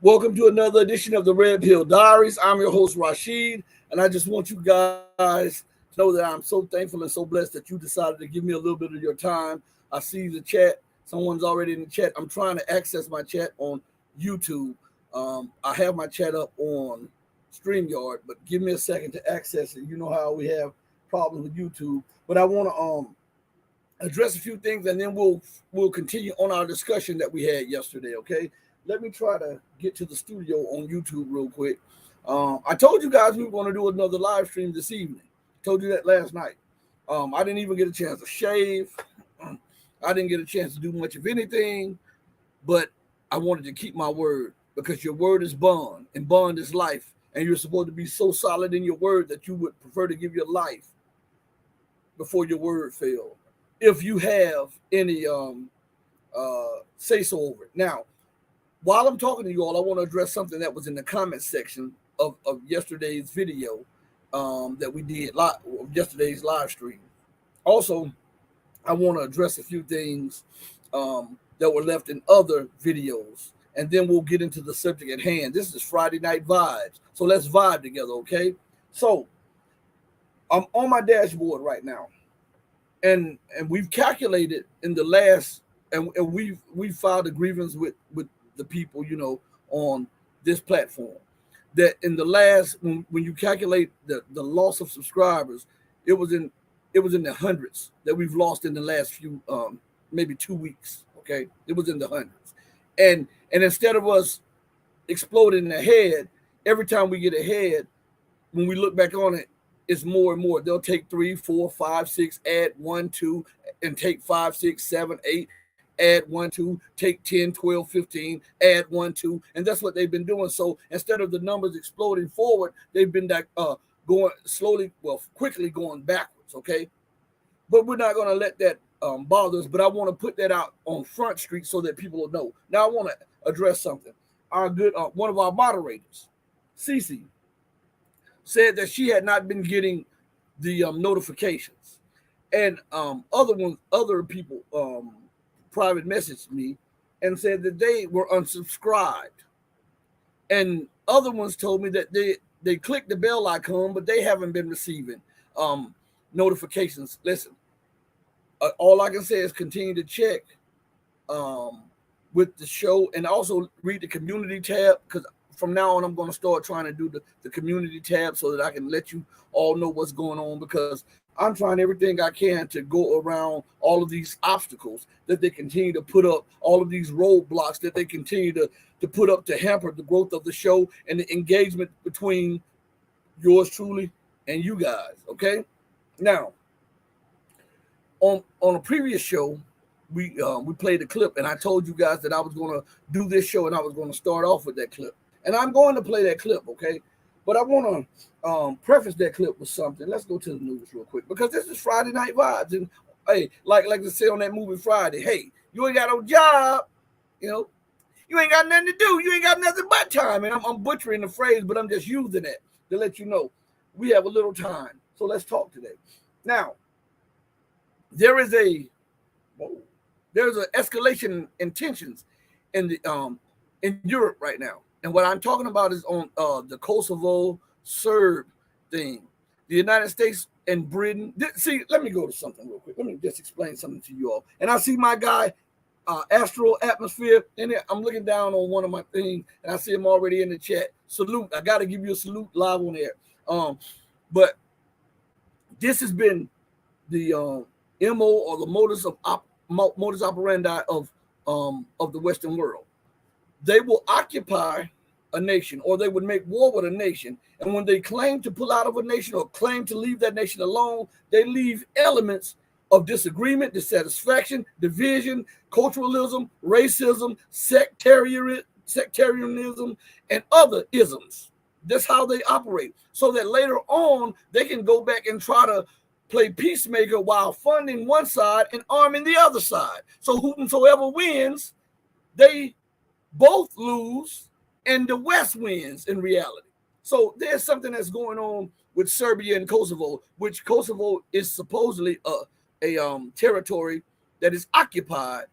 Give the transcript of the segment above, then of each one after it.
Welcome to another edition of the Red Pill Diaries. I'm your host, Rashid, and I just want you guys to know that I'm so thankful and so blessed that you decided to give me a little bit of your time. I see the chat. Someone's already in the chat. I'm trying to access my chat on YouTube. I have my chat up on StreamYard, but give me a second to access it. You know how we have problems with YouTube. But I want to address a few things, and then we'll continue on our discussion that we had yesterday. Okay, let me try to get to the studio on YouTube real quick. I told you guys we were going to do another live stream this evening. Told you that last night. I didn't even get a chance to shave. I didn't get a chance to do much of anything, but I wanted to keep my word because your word is bond, and bond is life. And you're supposed to be so solid in your word that you would prefer to give your life before your word failed. If you have any say so over it. Now, while I'm talking to you all, I want to address something that was in the comment section of yesterday's video that we did yesterday's live stream. Also, I want to address a few things that were left in other videos, and then we'll get into the subject at hand. This is Friday Night Vibes, so let's vibe together, okay? So I'm on my dashboard right now, and we've calculated in the last, and we've filed a grievance with the people, on this platform, that in the last, when you calculate the loss of subscribers, it was in the hundreds that we've lost in the last few maybe 2 weeks. Okay, it was in the hundreds, and instead of us exploding ahead every time we get ahead, when we look back on it, it's more and more. They'll take 3, 4, 5, 6, add 1, 2, and take 5, 6, 7, 8, add 1, 2, take 10, 12, 15, add 1, 2, and that's what they've been doing. So instead of the numbers exploding forward, they've been going slowly, quickly going backwards. Okay, but we're not going to let that bother us. But I want to put that out on Front Street so that people will know. Now I want to address something. Our good one of our moderators, Cece, said that she had not been getting the notifications, and other people private messaged me and said that they were unsubscribed, and other ones told me that they clicked the bell icon, but they haven't been receiving notifications. Listen, all I can say is continue to check with the show, and also read the community tab, because from now on I'm going to start trying to do the community tab so that I can let you all know what's going on, because I'm trying everything I can to go around all of these obstacles that they continue to put up, all of these roadblocks that they continue to put up to hamper the growth of the show and the engagement between yours truly and you guys. Okay, now on a previous show, we played a clip, and I told you guys that I was going to do this show and I was going to start off with that clip, and I'm going to play that clip. Okay, but I want to preface that clip with something. Let's go to the news real quick, because this is Friday Night Vibes, and hey, like they say on that movie Friday, hey, you ain't got no job, you ain't got nothing to do, you ain't got nothing but time. And I'm butchering the phrase, but I'm just using it to let you know we have a little time. So let's talk today. Now, there's an escalation in tensions in Europe right now. And what I'm talking about is on the Kosovo Serb thing. The United States and Britain. See, let me go to something real quick. Let me just explain something to you all. And I see my guy, Astral Atmosphere, in there. I'm looking down on one of my things, and I see him already in the chat. Salute. I got to give you a salute live on air. But this has been the MO, or the modus operandi of the Western world. They will occupy a nation, or they would make war with a nation, and when they claim to pull out of a nation or claim to leave that nation alone, they leave elements of disagreement, dissatisfaction, division, culturalism, racism, sectarianism, and other isms. That's how they operate, so that later on they can go back and try to play peacemaker while funding one side and arming the other side. So whosoever wins, they both lose, and the West wins in reality. So there's something that's going on with Serbia and Kosovo, which Kosovo is supposedly a territory that is occupied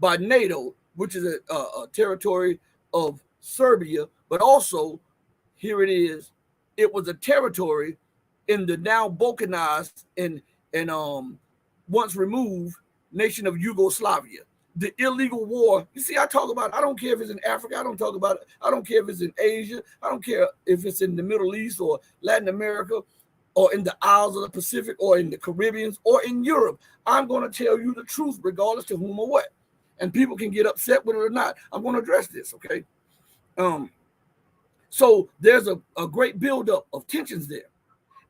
by NATO, which is a territory of Serbia, but also, here it is, it was a territory in the now balkanized and once removed nation of Yugoslavia. The illegal war. You see, I talk about, I don't care if it's in Africa, I don't talk about it. I don't care if it's in Asia, I don't care if it's in the Middle East or Latin America or in the Isles of the Pacific or in the Caribbean or in Europe. I'm going to tell you the truth regardless to whom or what. And people can get upset with it or not. I'm going to address this, okay? So there's a great buildup of tensions there.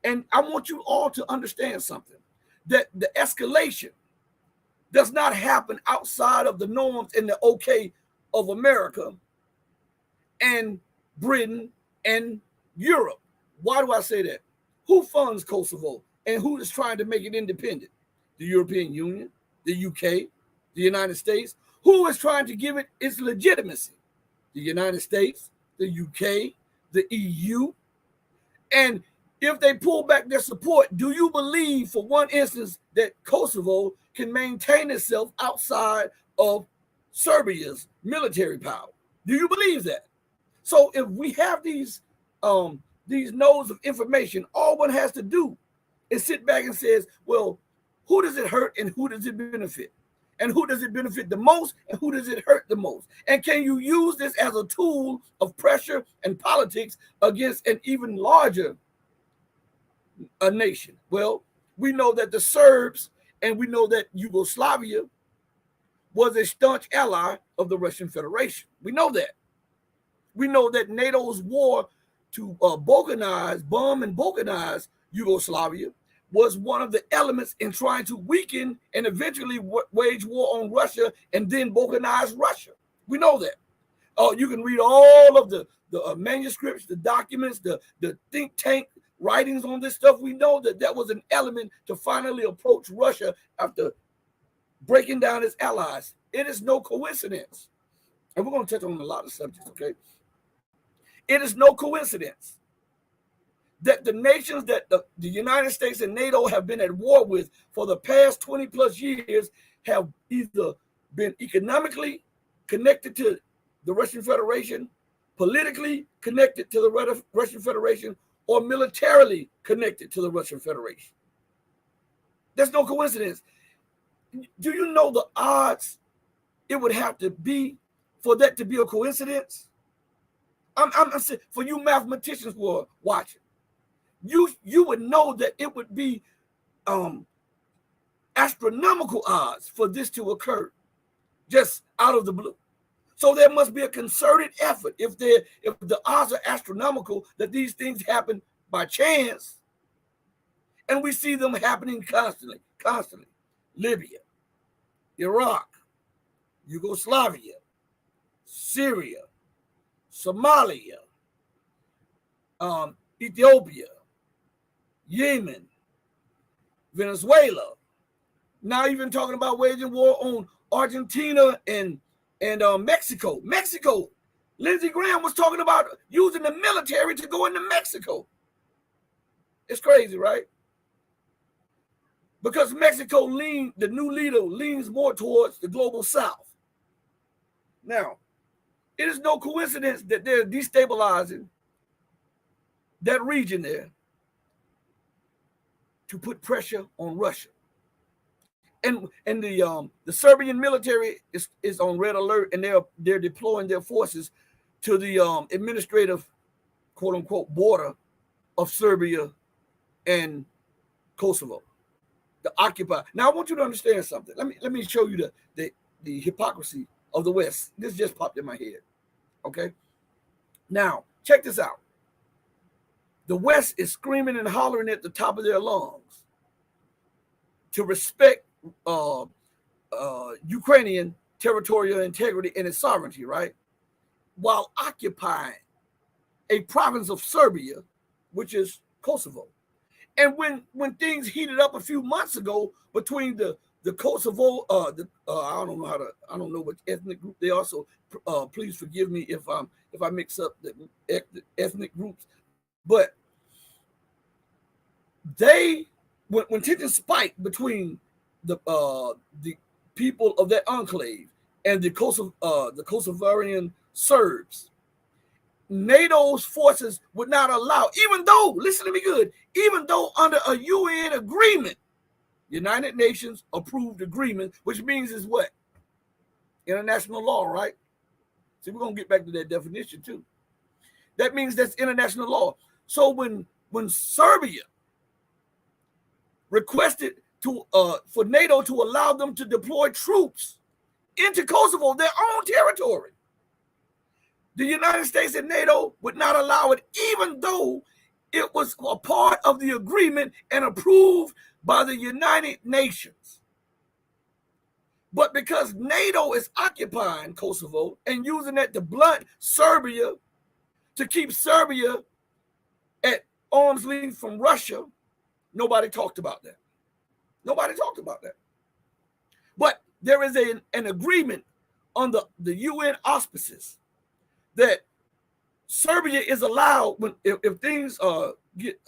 And I want you all to understand something, that the escalation does not happen outside of the norms and the okay of America and Britain and Europe. Why do I say that? Who funds Kosovo and who is trying to make it independent? The European Union, the UK, the United States. Who is trying to give it its legitimacy? The United States, the UK, the EU. And if they pull back their support, do you believe, for one instance, that Kosovo can maintain itself outside of Serbia's military power? Do you believe that? So if we have these nodes of information, all one has to do is sit back and says, well, who does it hurt and who does it benefit? And who does it benefit the most and who does it hurt the most? And can you use this as a tool of pressure and politics against an even larger nation? Well, we know that the Serbs and we know that Yugoslavia was a staunch ally of the Russian Federation. We know that. We know that NATO's war to bomb and balkanize Yugoslavia was one of the elements in trying to weaken and eventually wage war on Russia and then balkanize Russia. We know that. You can read all of the manuscripts, the documents, the think tank writings on this stuff. We know that that was an element to finally approach Russia after breaking down its allies. It is no coincidence. And we're going to touch on a lot of subjects, okay? It is no coincidence that the nations that the United States and NATO have been at war with for the past 20 plus years have either been economically connected to the Russian Federation, politically connected to the Russian Federation, or militarily connected to the Russian Federation. There's no coincidence. Do you know the odds it would have to be for that to be a coincidence? I'm saying, for you mathematicians who are watching, you would know that it would be astronomical odds for this to occur just out of the blue. So there must be a concerted effort if the odds are astronomical that these things happen by chance, and we see them happening constantly. Libya, Iraq, Yugoslavia, Syria, Somalia, Ethiopia, Yemen, Venezuela. Now even talking about waging war on Argentina and Mexico. Lindsey Graham was talking about using the military to go into Mexico. It's crazy, right? Because Mexico the new leader leans more towards the global south. Now, it is no coincidence that they're destabilizing that region there to put pressure on Russia. And the Serbian military is on red alert, and they're deploying their forces to the administrative, quote unquote, border of Serbia and Kosovo, the occupied. Now I want you to understand something. Let me show you the hypocrisy of the West. This just popped in my head. Okay. Now check this out. The West is screaming and hollering at the top of their lungs to respect Ukrainian territorial integrity and its sovereignty, right? While occupying a province of Serbia, which is Kosovo. And when things heated up a few months ago between the Kosovo, I don't know what ethnic group they are. So please forgive me if I mix up the ethnic groups. But when tensions spiked between the people of that enclave and the Kosovari Serbs, NATO's forces would not allow, even though, listen to me good, even though under a UN agreement, United Nations approved agreement, which means is what? International law, right? See, we're going to get back to that definition too. That means that's international law. So when Serbia requested for NATO to allow them to deploy troops into Kosovo, their own territory, the United States and NATO would not allow it, even though it was a part of the agreement and approved by the United Nations. But because NATO is occupying Kosovo and using that to blunt Serbia, to keep Serbia at arm's length from Russia, nobody talked about that. Nobody talked about that. But there is an agreement on the UN auspices that Serbia is allowed, when if things get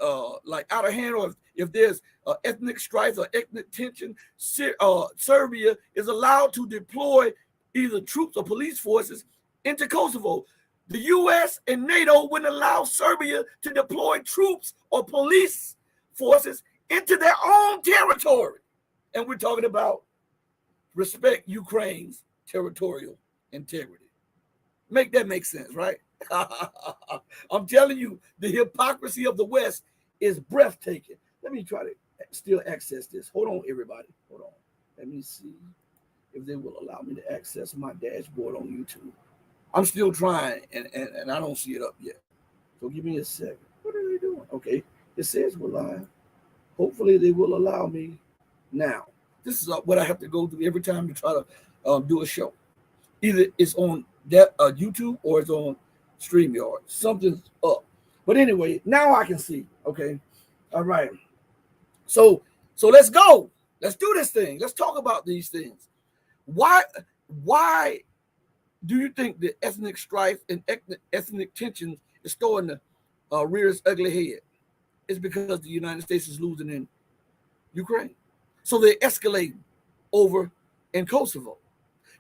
like out of hand, or if there's ethnic strife or ethnic tension, Serbia is allowed to deploy either troops or police forces into Kosovo. The U.S. and NATO wouldn't allow Serbia to deploy troops or police forces into their own territory. And we're talking about respect Ukraine's territorial integrity. Make that make sense, right? I'm telling you, the hypocrisy of the West is breathtaking. Let me try to still access this. Hold on, everybody. Hold on. Let me see if they will allow me to access my dashboard on YouTube. I'm still trying, and I don't see it up yet. So give me a second. What are they doing? Okay, it says we're live. Hopefully they will allow me now. This is what I have to go through every time to try to do a show. Either it's on that YouTube or it's on StreamYard. Something's up. But anyway, now I can see. Okay. All right. So let's go. Let's do this thing. Let's talk about these things. Why do you think the ethnic strife and ethnic tensions is starting to rear its ugly head? It's because the United States is losing in Ukraine. So they're escalating over in Kosovo.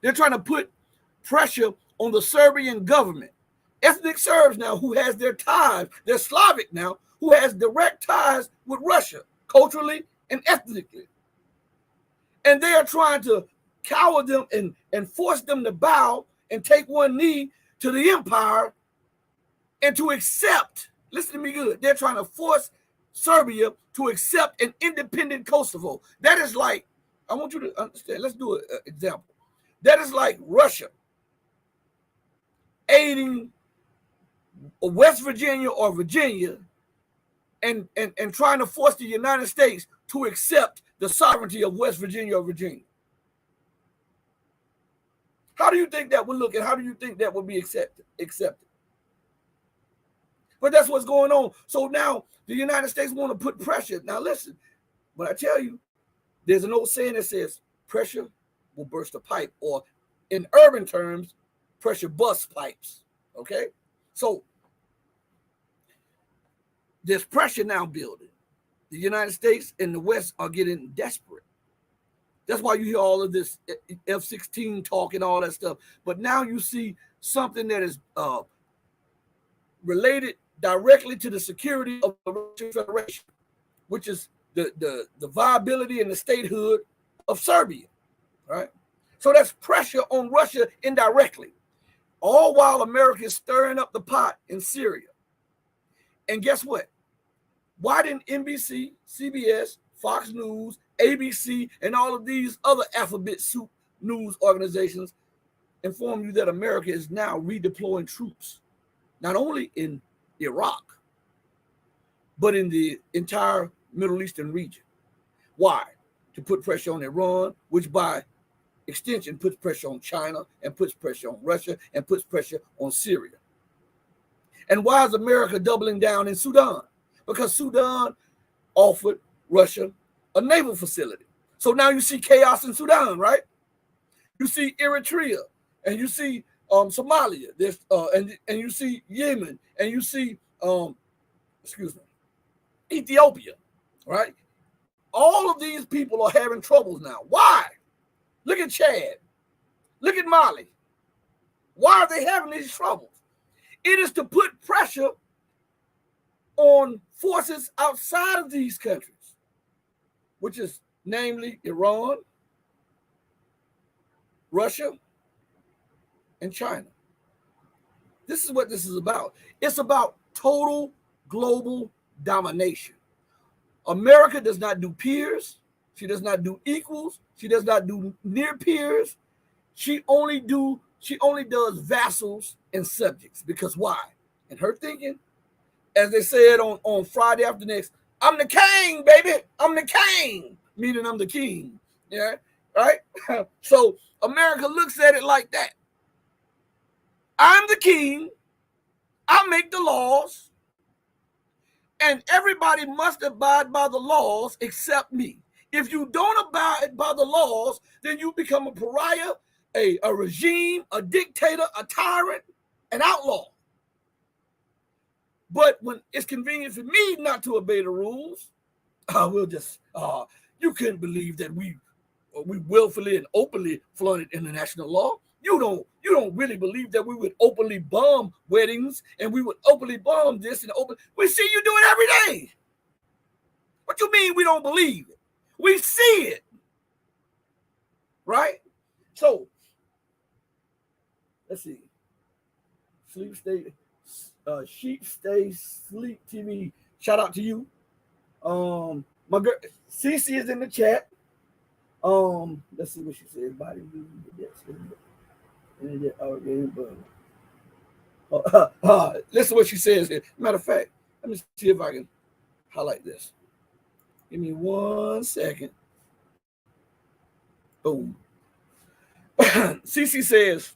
They're trying to put pressure on the Serbian government. Ethnic Serbs now who has their ties, they're Slavic now, who has direct ties with Russia, culturally and ethnically. And they are trying to cower them and force them to bow and take one knee to the empire and to accept, listen to me good, they're trying to force Serbia to accept an independent Kosovo. That is like, I want you to understand, let's do an example. That is like Russia aiding West Virginia or Virginia and trying to force the United States to accept the sovereignty of West Virginia or Virginia. How do you think that would look, and how do you think that would be accepted? But that's what's going on. So now the United States want to put pressure. Now listen, when I tell you, there's an old saying that says pressure will burst a pipe, or in urban terms, pressure busts pipes. Okay? So there's pressure now building. The United States and the West are getting desperate. That's why you hear all of this F-16 talk and all that stuff. But now you see something that is related directly to the security of the Russian Federation, which is the viability and the statehood of Serbia, right? So that's pressure on Russia indirectly, all while America is stirring up the pot in Syria. And guess what? Why didn't NBC, CBS, Fox News, ABC, and all of these other alphabet soup news organizations inform you that America is now redeploying troops, not only in Iraq, but in the entire Middle Eastern region? Why? To put pressure on Iran, which by extension puts pressure on China and puts pressure on Russia and puts pressure on Syria. And why is America doubling down in Sudan? Because Sudan offered Russia a naval facility. So now you see chaos in Sudan, right? You see Eritrea, and you see Somalia, there's and you see Yemen, and you see Ethiopia, right? All of these people are having troubles now. Why? Look at Chad. Look at Mali. Why are they having these troubles? It is to put pressure on forces outside of these countries, which is namely Iran, Russia, and China. This is what this is about. It's about total global domination. America does not do peers. She does not do equals. She does not do near peers. She only does vassals and subjects. Because why? In her thinking, as they said on Friday after next, I'm the king, baby. I'm the king. Meaning I'm the king. Yeah, right? So America looks at it like that. I'm the king. I make the laws. And everybody must abide by the laws except me. If you don't abide by the laws, then you become a pariah, a regime, a dictator, a tyrant, an outlaw. But when it's convenient for me not to obey the rules, we'll just, you couldn't believe that we willfully and openly flaunted international law. You don't really believe that we would openly bomb weddings and we would openly bomb this and open. We see you do it every day. What you mean we don't believe it? We see it. Right? So, let's see. Sheep Stay Sleep TV. Shout out to you. My girl Cece is in the chat. Let's see what she says. Body listen to what she says here. Matter of fact, let me see if I can highlight this. Give me 1 second. Boom. Cece says,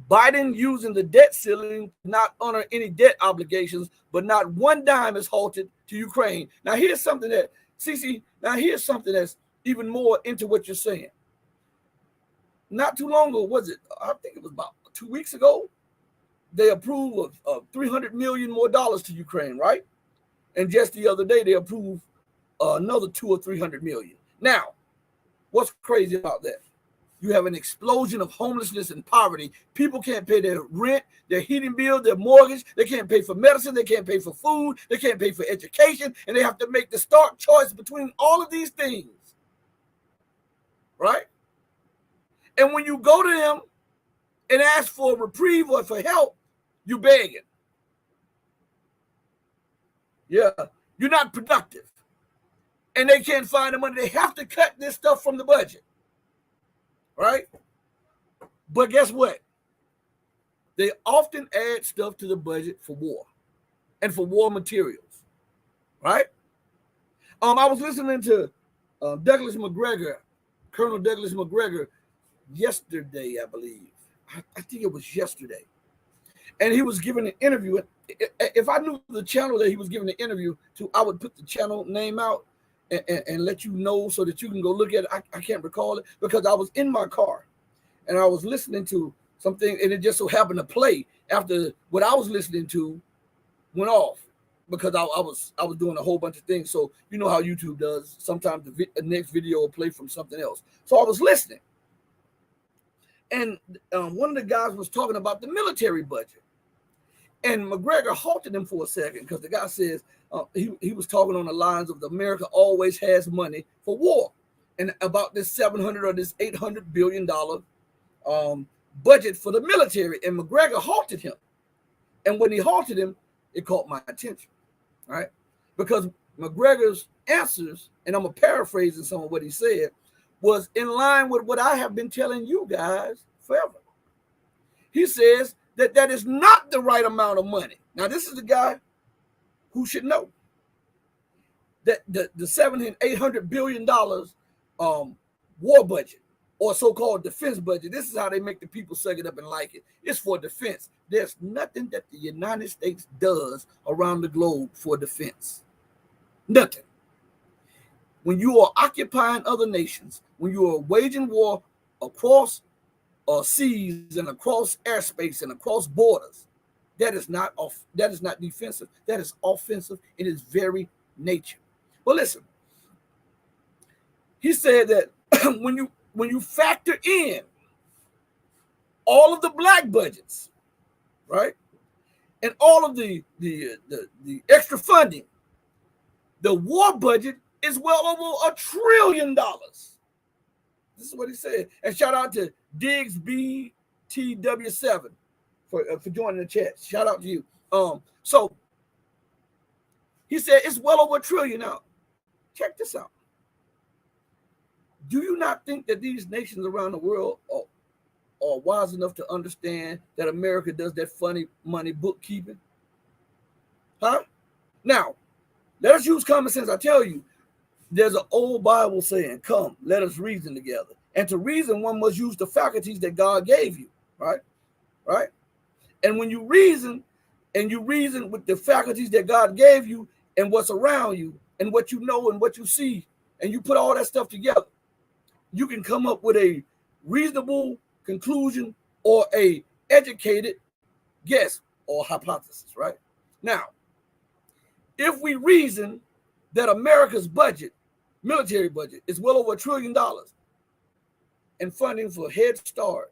Biden using the debt ceiling to not honor any debt obligations, but not one dime is halted to Ukraine. Now here's something that, Cece, that's even more into what you're saying. Not too long ago, was it? I think it was about 2 weeks ago. They approved of $300 million more to Ukraine, right? And just the other day, they approved another $200 or $300 million. Now, what's crazy about that? You have an explosion of homelessness and poverty. People can't pay their rent, their heating bill, their mortgage. They can't pay for medicine. They can't pay for food. They can't pay for education. And they have to make the stark choice between all of these things. Right? And when you go to them and ask for a reprieve or for help, you begging. Yeah, you're not productive. And they can't find the money. They have to cut this stuff from the budget. Right? But guess what? They often add stuff to the budget for war and for war materials. Right? I was listening to Douglas McGregor, Colonel Douglas McGregor, yesterday, I believe. I think it was yesterday. And he was giving an interview. If I knew the channel that he was giving the interview to, I would put the channel name out and let you know so that you can go look at it. I can't recall it because I was in my car and I was listening to something and it just so happened to play after what I was listening to went off because I was doing a whole bunch of things. So you know how YouTube does. Sometimes the next video will play from something else. So I was listening. And one of the guys was talking about the military budget. And McGregor halted him for a second because the guy says he was talking on the lines of America always has money for war. And about this $700 or this $800 billion budget for the military. And McGregor halted him. And when he halted him, it caught my attention, right? Because McGregor's answers, and I'm paraphrasing some of what he said, was in line with what I have been telling you guys forever. He says that is not the right amount of money. Now, this is the guy who should know that the $700 and $800 billion war budget or so-called defense budget, this is how they make the people suck it up and like it. It's for defense. There's nothing that the United States does around the globe for defense. Nothing. When you are occupying other nations, when you are waging war across seas and across airspace and across borders, that is not defensive. That is offensive in its very nature. Well, listen. He said that when you factor in all of the black budgets, right? and all of the extra funding, the war budget is well over $1 trillion. This is what he said. And shout out to Diggs BTW7 for joining the chat. Shout out to you. So he said it's well over $1 trillion now. Check this out. Do you not think that these nations around the world are wise enough to understand that America does that funny money bookkeeping? Huh? Now, let us use common sense. I tell you, there's an old Bible saying, come, let us reason together. And to reason, one must use the faculties that God gave you, right? Right? And when you reason, and you reason with the faculties that God gave you and what's around you and what you know and what you see, and you put all that stuff together, you can come up with a reasonable conclusion or a educated guess or hypothesis, right? Now, if we reason that America's budget, military budget, is well over $1 trillion in funding for Head Start,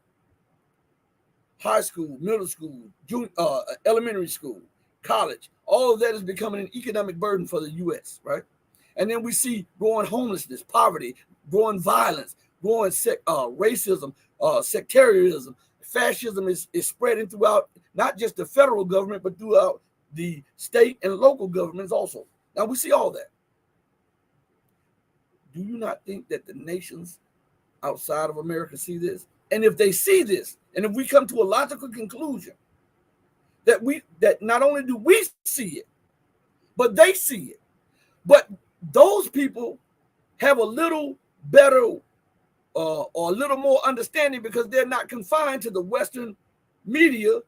high school, middle school, elementary school, college, all of that is becoming an economic burden for the U.S., right? And then we see growing homelessness, poverty, growing violence, growing racism, sectarianism. Fascism is spreading throughout not just the federal government, but throughout the state and local governments also. Now we see all that. Do you not think that the nations outside of America see this? And if they see this, and if we come to a logical conclusion that not only do we see it, but they see it, but those people have a little better or a little more understanding because they're not confined to the Western media,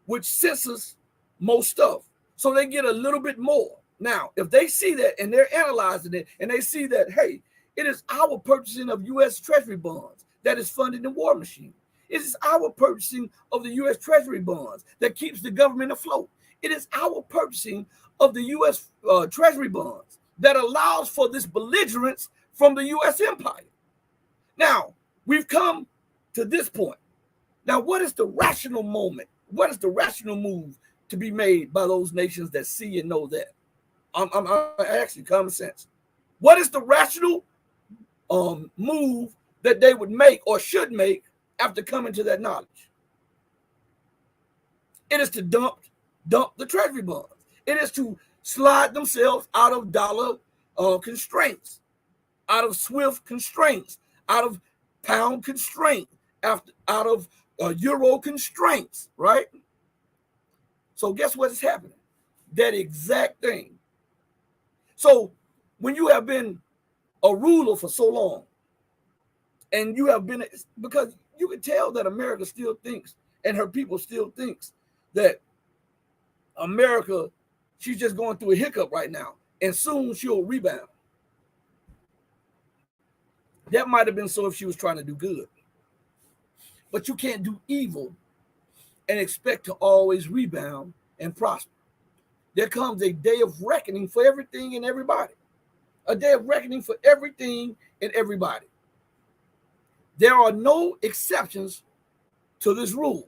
which censors most stuff. So they get a little bit more. Now, if they see that and they're analyzing it and they see that, hey, it is our purchasing of U.S. Treasury bonds that is funding the war machine. It is our purchasing of the U.S. Treasury bonds that keeps the government afloat. It is our purchasing of the U.S. Treasury bonds that allows for this belligerence from the U.S. empire. Now, we've come to this point. Now, what is the rational moment? What is the rational move to be made by those nations that see and know that? I'm actually common sense. What is the rational move that they would make or should make after coming to that knowledge? It is to dump the treasury bonds. It is to slide themselves out of dollar constraints, out of SWIFT constraints, out of pound constraint, out of euro constraints, right? So guess what is happening? That exact thing. So when you have been a ruler for so long, and you have been, because you can tell that America still thinks, and her people still thinks that America, she's just going through a hiccup right now, and soon she'll rebound. That might have been so if she was trying to do good. But you can't do evil and expect to always rebound and prosper. There comes a day of reckoning for everything and everybody. A day of reckoning for everything and everybody. There are no exceptions to this rule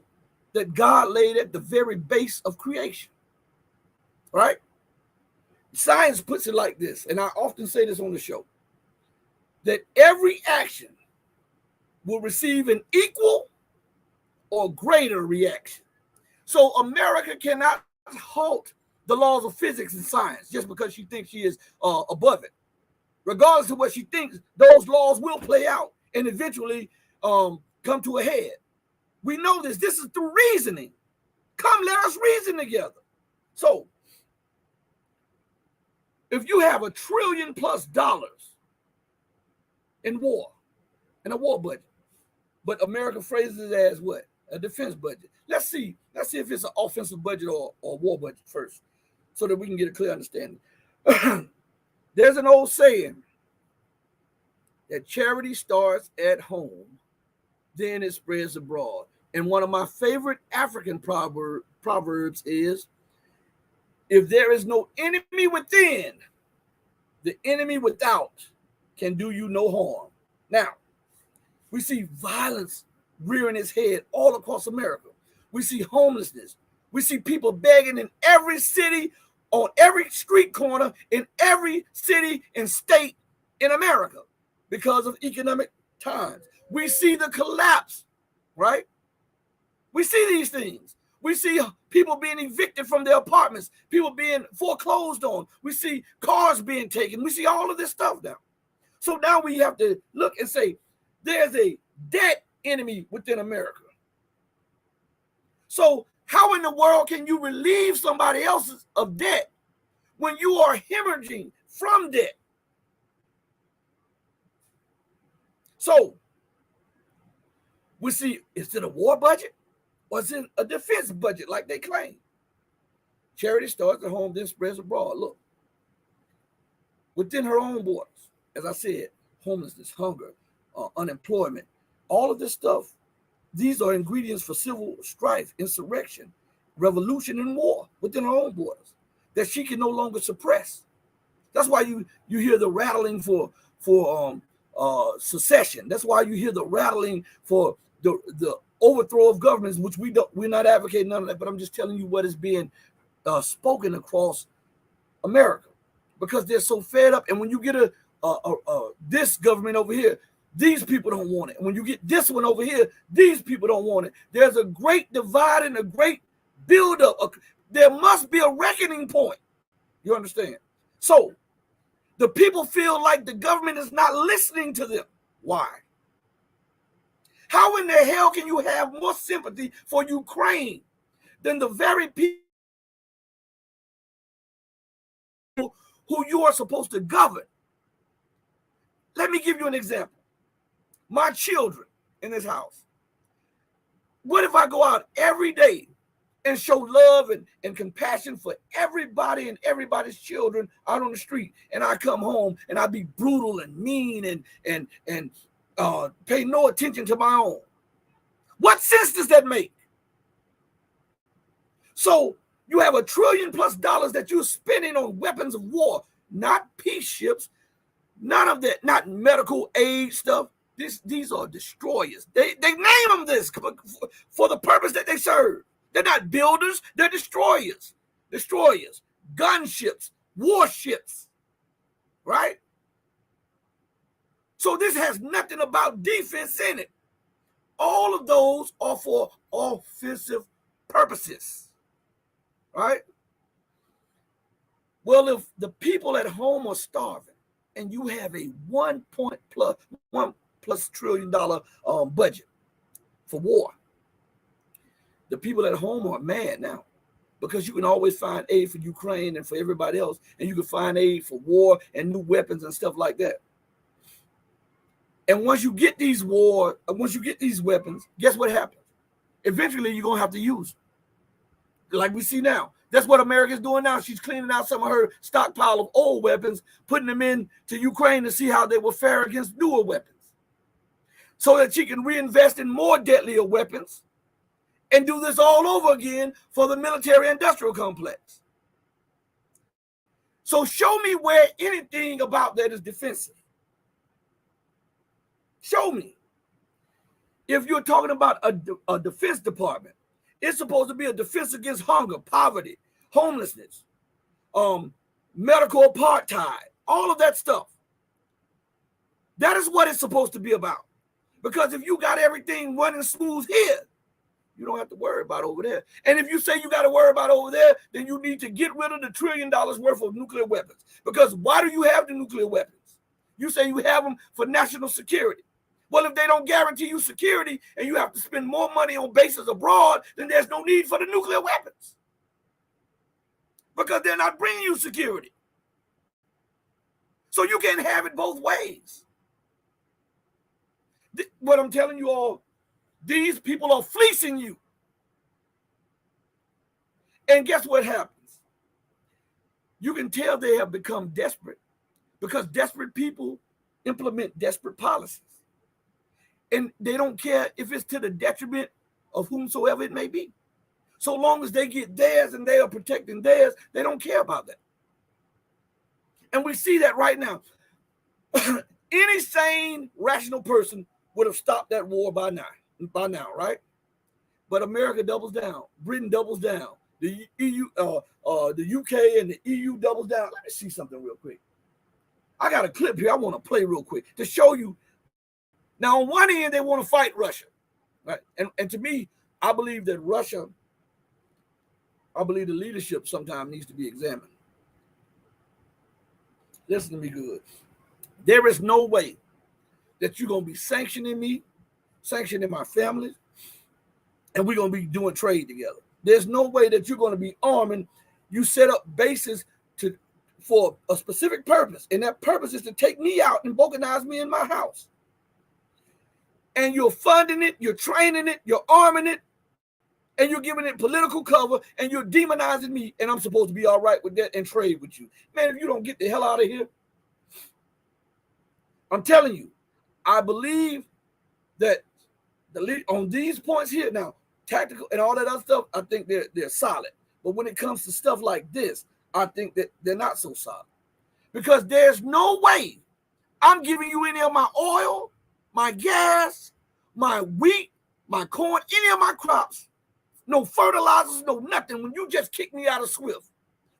that God laid at the very base of creation. Right? Science puts it like this, and I often say this on the show, that every action will receive an equal or greater reaction. So America cannot halt the laws of physics and science just because she thinks she is above it. Regardless of what she thinks, those laws will play out and eventually come to a head. We know this. This is through reasoning. Come, let us reason together. So, if you have $1 trillion+ in war, in a war budget, but America phrases it as what? A defense budget. Let's see if it's an offensive budget or a war budget first, so that we can get a clear understanding. There's an old saying that charity starts at home, then it spreads abroad. And one of my favorite African proverbs is, if there is no enemy within, the enemy without can do you no harm. Now, we see violence rearing its head all across America. We see homelessness. We see people begging in every city, on every street corner, in every city and state in America because of economic times. We see the collapse, right? We see these things. We see people being evicted from their apartments, people being foreclosed on. We see cars being taken. We see all of this stuff now. So now we have to look and say, there's a debt enemy within America. So how in the world can you relieve somebody else's of debt when you are hemorrhaging from debt? So we see, is it a war budget or is it a defense budget like they claim? Charity starts at home, then spreads abroad. Look, within her own borders, as I said, homelessness, hunger, unemployment, all of this stuff, these are ingredients for civil strife, insurrection, revolution, and war within her own borders that she can no longer suppress. That's why you hear the rattling for secession. That's why you hear the rattling for the overthrow of governments, which we're not advocating none of that, but I'm just telling you what is being spoken across America, because they're so fed up. And when you get this government over here, these people don't want it. And when you get this one over here, these people don't want it. There's a great divide and a great buildup. There must be a reckoning point. You understand? So the people feel like the government is not listening to them. Why? How in the hell can you have more sympathy for Ukraine than the very people who you are supposed to govern? Let me give you an example. My children in this house. What if I go out every day and show love and compassion for everybody and everybody's children out on the street, and I come home and I be brutal and mean and pay no attention to my own? What sense does that make? So you have $1 trillion+ that you're spending on weapons of war, not peace ships, none of that, not medical aid stuff. These are destroyers. They name them this for the purpose that they serve. They're not builders, they're destroyers. Destroyers, gunships, warships, right? So this has nothing about defense in it. All of those are for offensive purposes, right? Well, if the people at home are starving and you have a $1+ trillion budget for war, the people at home are mad now, because you can always find aid for Ukraine and for everybody else, and you can find aid for war and new weapons and stuff like that. And once you get these weapons, guess what happens? Eventually, you're gonna have to use them, like we see now. That's what America's doing now. She's cleaning out some of her stockpile of old weapons, putting them into Ukraine to see how they will fare against newer weapons, so that she can reinvest in more deadlier weapons and do this all over again for the military-industrial complex. So show me where anything about that is defensive. Show me. If you're talking about a defense department, it's supposed to be a defense against hunger, poverty, homelessness, medical apartheid, all of that stuff. That is what it's supposed to be about. Because if you got everything running smooth here, you don't have to worry about over there. And if you say you got to worry about over there, then you need to get rid of the $1 trillion worth of nuclear weapons. Because why do you have the nuclear weapons? You say you have them for national security. Well, if they don't guarantee you security and you have to spend more money on bases abroad, then there's no need for the nuclear weapons, because they're not bringing you security. So you can't have it both ways. What I'm telling you all, these people are fleecing you. And guess what happens? You can tell they have become desperate, because desperate people implement desperate policies. And they don't care if it's to the detriment of whomsoever it may be. So long as they get theirs and they are protecting theirs, they don't care about that. And we see that right now. Any sane, rational person would have stopped that war by now, right? But America doubles down. Britain doubles down. the EU, the UK and the EU doubles down. Let me see something real quick. I got a clip here I want to play real quick to show you. Now, on one end, they want to fight Russia, right? And to me, I believe that Russia, I believe the leadership sometimes needs to be examined. Listen to me good. There is no way that you're going to be sanctioning me, sanctioning my family, and we're going to be doing trade together. There's no way that you're going to be arming. You set up bases for a specific purpose, and that purpose is to take me out and balkanize me in my house. And you're funding it, you're training it, you're arming it, and you're giving it political cover, and you're demonizing me, and I'm supposed to be all right with that and trade with you. Man, if you don't get the hell out of here, I'm telling you, I believe that on these points here, now, tactical and all that other stuff, I think they're solid. But when it comes to stuff like this, I think that they're not so solid. Because there's no way I'm giving you any of my oil, my gas, my wheat, my corn, any of my crops, no fertilizers, no nothing, when you just kicked me out of SWIFT,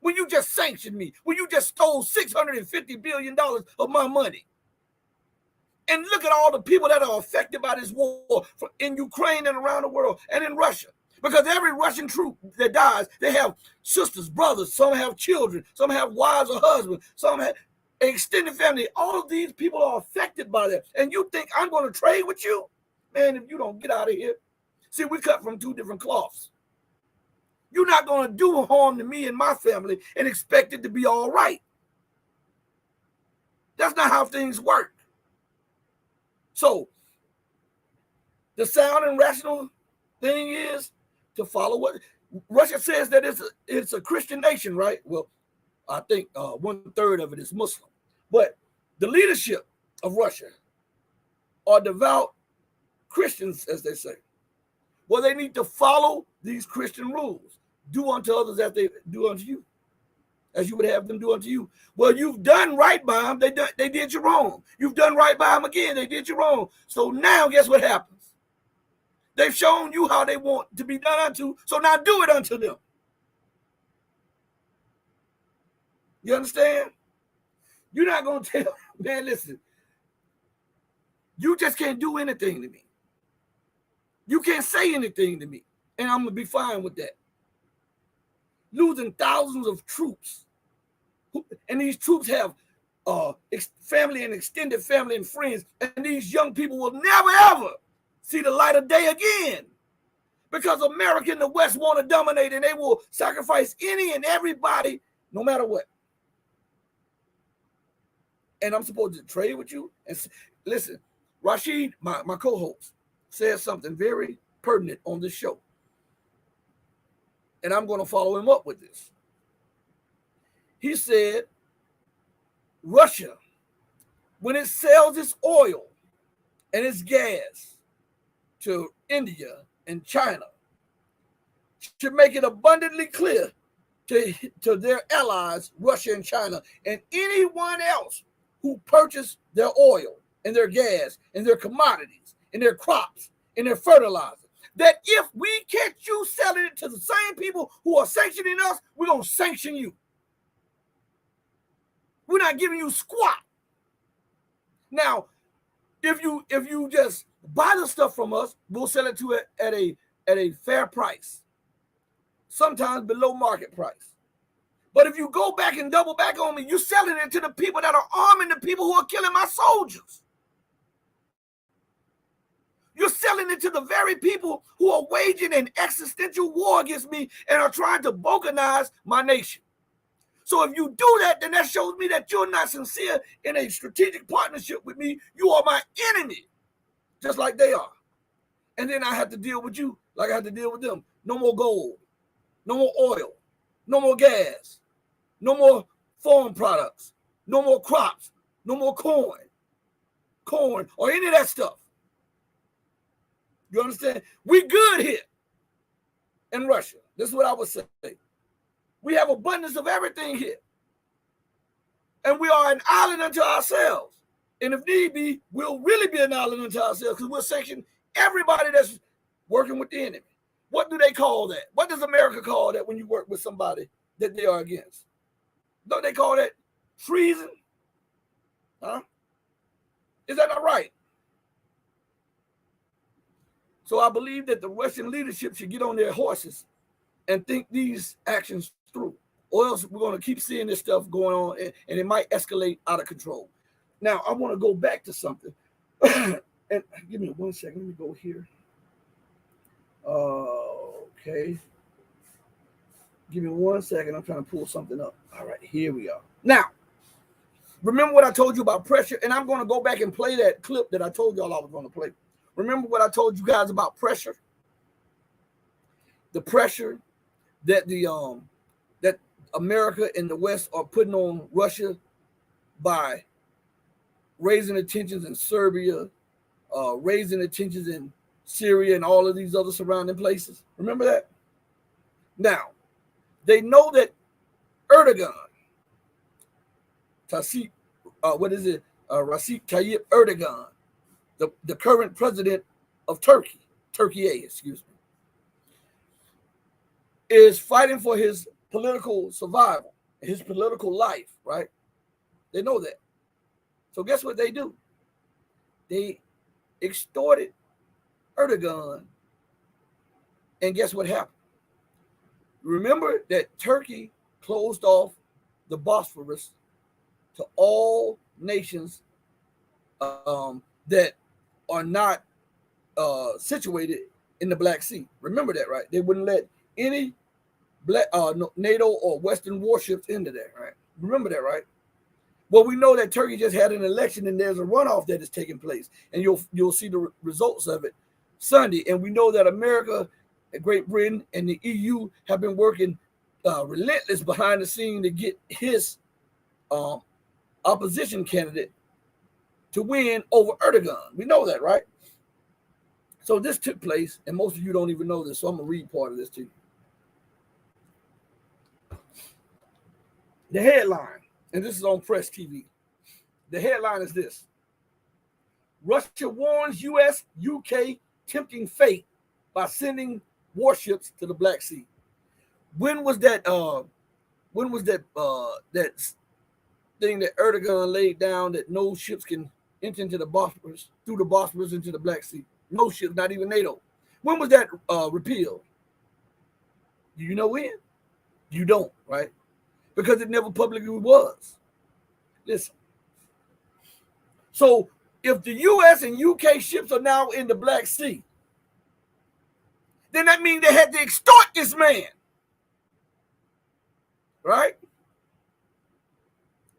when you just sanctioned me, when you just stole $650 billion of my money. And look at all the people that are affected by this war in Ukraine and around the world and in Russia. Because every Russian troop that dies, they have sisters, brothers, some have children, some have wives or husbands, some have extended family. All of these people are affected by that. And you think I'm going to trade with you? Man, if you don't get out of here. See, we cut from two different cloths. You're not going to do harm to me and my family and expect it to be all right. That's not how things work. So, the sound and rational thing is to follow what Russia says, that it's a Christian nation, right? Well, I think 1/3 of it is Muslim. But the leadership of Russia are devout Christians, as they say. Well, they need to follow these Christian rules. Do unto others as they do unto you, as you would have them do unto you. Well, you've done right by them. They did you wrong. You've done right by them again. They did you wrong. So now guess what happens? They've shown you how they want to be done unto, so now do it unto them. You understand? You're not going to tell, man, listen, you just can't do anything to me. You can't say anything to me, and I'm going to be fine with that. Losing thousands of troops, and these troops have family and extended family and friends, and these young people will never, ever see the light of day again, because America and the West want to dominate, and they will sacrifice any and everybody, no matter what. And I'm supposed to trade with you? And listen, Rashid, my co-host, said something very pertinent on this show, and I'm going to follow him up with this. He said, Russia, when it sells its oil and its gas to India and China, should make it abundantly clear to their allies, Russia and China, and anyone else who purchase their oil and their gas and their commodities and their crops and their fertilizer, that if we catch you selling it to the same people who are sanctioning us, we're going to sanction you. We're not giving you squat. Now, if you just buy the stuff from us, we'll sell it to it at a fair price, sometimes below market price. But if you go back and double back on me, you're selling it to the people that are arming the people who are killing my soldiers. You're selling it to the very people who are waging an existential war against me and are trying to balkanize my nation. So if you do that, then that shows me that you're not sincere in a strategic partnership with me. You are my enemy, just like they are. And then I have to deal with you like I have to deal with them. No more gold, no more oil, no more gas, no more farm products, no more crops, no more corn, or any of that stuff. You understand? We good here in Russia. This is what I would say. We have abundance of everything here. And we are an island unto ourselves. And if need be, we'll really be an island unto ourselves, because we'll sanction everybody that's working with the enemy. What do they call that? What does America call that when you work with somebody that they are against? Don't they call that treason? Huh? Is that not right? So I believe that the Russian leadership should get on their horses and think these actions through, or else we're going to keep seeing this stuff going on, and it might escalate out of control. Now, I want to go back to something. And give me 1 second. Let me go here. Okay. Give me 1 second. I'm trying to pull something up. All right, here we are. Now, remember what I told you about pressure? And I'm going to go back and play that clip that I told y'all I was going to play. Remember what I told you guys about pressure? The pressure that that America and the West are putting on Russia by raising the tensions in Serbia, raising the tensions in Syria and all of these other surrounding places. Remember that? Now, they know that Erdogan, Recep Tayyip Erdogan, the current president of Turkey, excuse me, is fighting for his political survival, his political life, right? They know that. So guess what they do? They extorted Erdogan, and guess what happened? Remember that Turkey closed off the Bosphorus to all nations that are not situated in the Black Sea. Remember that, right? They wouldn't let any NATO or Western warships into there, right? Remember that, right? Well, we know that Turkey just had an election and there's a runoff that is taking place, and you'll see the results of it Sunday. And we know that America, Great Britain, and the EU have been working relentless behind the scene to get his opposition candidate to win over Erdogan. We know that, right? So this took place, and most of you don't even know this, so I'm going to read part of this to you. The headline, and this is on Press TV. The headline is this: Russia warns U.S., UK tempting fate by sending warships to the Black Sea. When was that? That thing that Erdogan laid down that no ships can enter into the Bosphorus, through the Bosphorus into the Black Sea? No ships, not even NATO. When was that repealed? Do you know when? You don't, right? Because it never publicly was. Listen. So if the U.S. and UK ships are now in the Black Sea, then that means they had to extort this man. Right?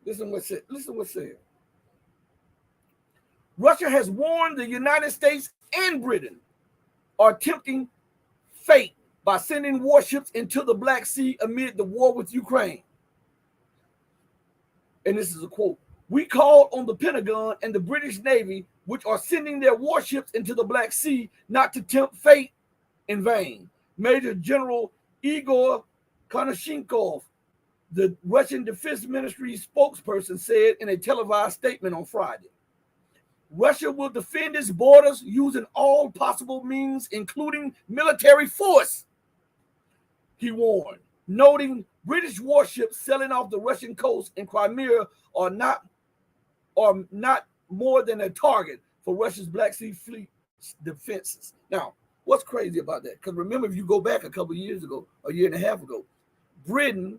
Listen what's said. Russia has warned the United States and Britain are tempting fate by sending warships into the Black Sea amid the war with Ukraine. And this is a quote: "We called on the Pentagon and the British Navy, which are sending their warships into the Black Sea, not to tempt fate in vain." Major General Igor Konashenkov, the Russian Defense Ministry spokesperson, said in a televised statement on Friday. Russia will defend its borders using all possible means, including military force, he warned, noting British warships sailing off the Russian coast in Crimea are not more than a target for Russia's Black Sea fleet defenses. Now, what's crazy about that? Because remember, if you go back a couple of years ago, a year and a half ago, Britain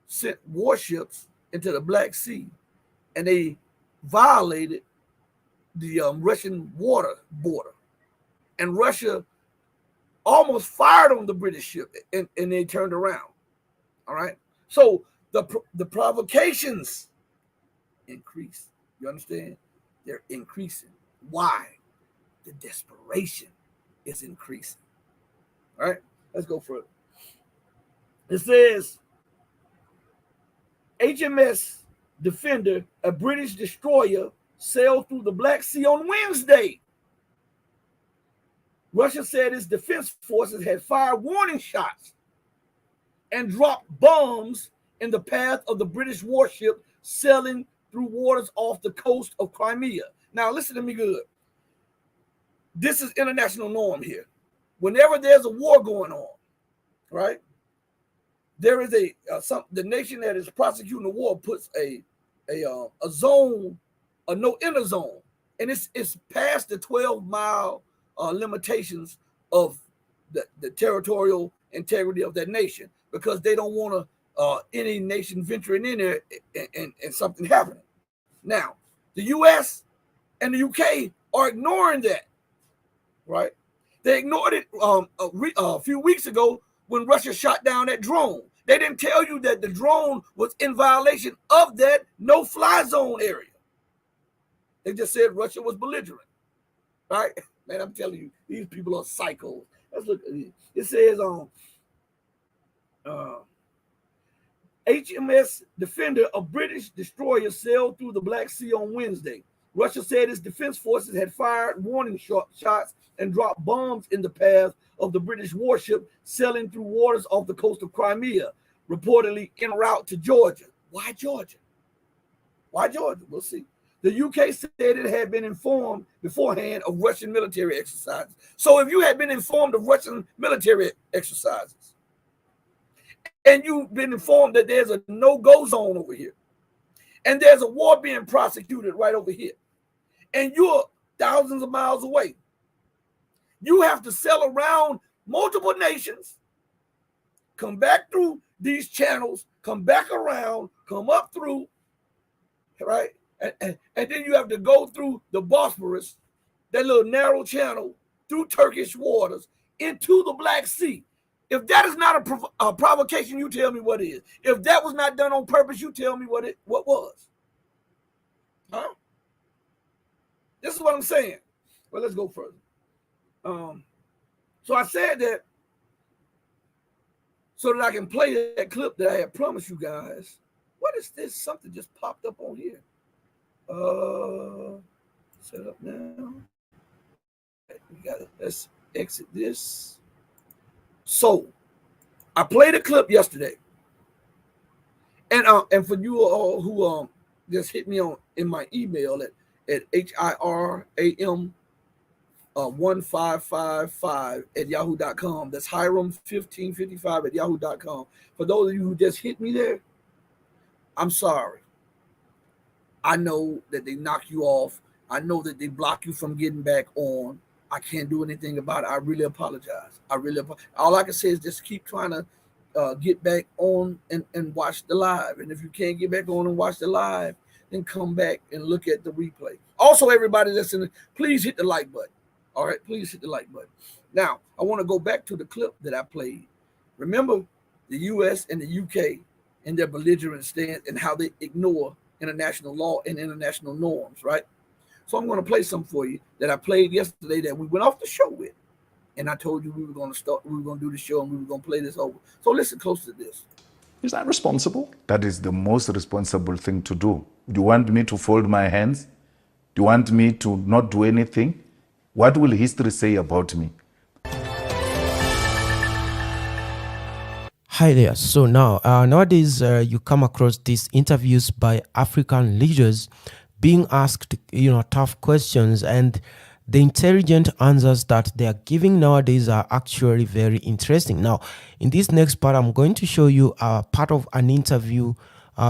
sent warships into the Black Sea, and they violated the Russian water border, and Russia almost fired on the British ship, and they turned around. All right, so the provocations increase. You understand? They're increasing. Why? The desperation is increasing. All right, let's go further. It says HMS Defender, a British destroyer, sailed through the Black Sea on Wednesday. Russia said its defense forces had fired warning shots and dropped bombs in the path of the British warship sailing through waters off the coast of Crimea. Now, listen to me good. This is international norm here. whenever there's a war going on, right? There is the nation that is prosecuting the war puts a zone, a no enter zone, and it's past the 12-mile limitations of the territorial integrity of that nation, because they don't want any nation venturing in there and something happening. Now, the U.S. and the UK are ignoring that, right? They ignored it a few weeks ago when Russia shot down that drone. They didn't tell you that the drone was in violation of that no-fly zone area. They just said Russia was belligerent, right? Man, I'm telling you, these people are psychos. Let's look at it. It says HMS Defender, a British destroyer, sailed through the Black Sea on Wednesday. Russia said its defense forces had fired warning shots and dropped bombs in the path of the British warship sailing through waters off the coast of Crimea, reportedly en route to Georgia. Why Georgia? Why Georgia? We'll see. The UK said it had been informed beforehand of Russian military exercises. So if you had been informed of Russian military exercises, and you've been informed that there's a no-go zone over here, and there's a war being prosecuted right over here, and you're thousands of miles away, you have to sail around multiple nations, come back through these channels, come back around, come up through, right? And then you have to go through the Bosphorus, that little narrow channel, through Turkish waters, into the Black Sea. If that is not a provocation, you tell me what is. If that was not done on purpose, you tell me what was. Huh? This is what I'm saying. Well, let's go further. So I said that so that I can play that clip that I had promised you guys. What is this? Something just popped up on here. Set up now. We got it. Let's exit this. So I played a clip yesterday. And for you all who just hit me on in my email at HIRAM 1555 at yahoo.com. That's Hiram 1555 at yahoo.com. For those of you who just hit me there, I'm sorry. I know that they knock you off. I know that they block you from getting back on. I can't do anything about it. I really apologize. All I can say is just keep trying to get back on and watch the live. And if you can't get back on and watch the live, then come back and look at the replay. Also, everybody listening, please hit the like button. All right, please hit the like button. Now, I want to go back to the clip that I played. Remember the U.S. and the UK and their belligerent stance and how they ignore international law and international norms, right? So I'm going to play something for you that I played yesterday that we went off the show with. And I told you we were going to do the show and we were going to play this over. So listen close to this. Is that responsible? That is the most responsible thing to do. Do you want me to fold my hands? Do you want me to not do anything? What will history say about me? Hi there. So now, nowadays, you come across these interviews by African leaders being asked, tough questions, and the intelligent answers that they are giving nowadays are actually very interesting. Now, in this next part, I'm going to show you a part of an interview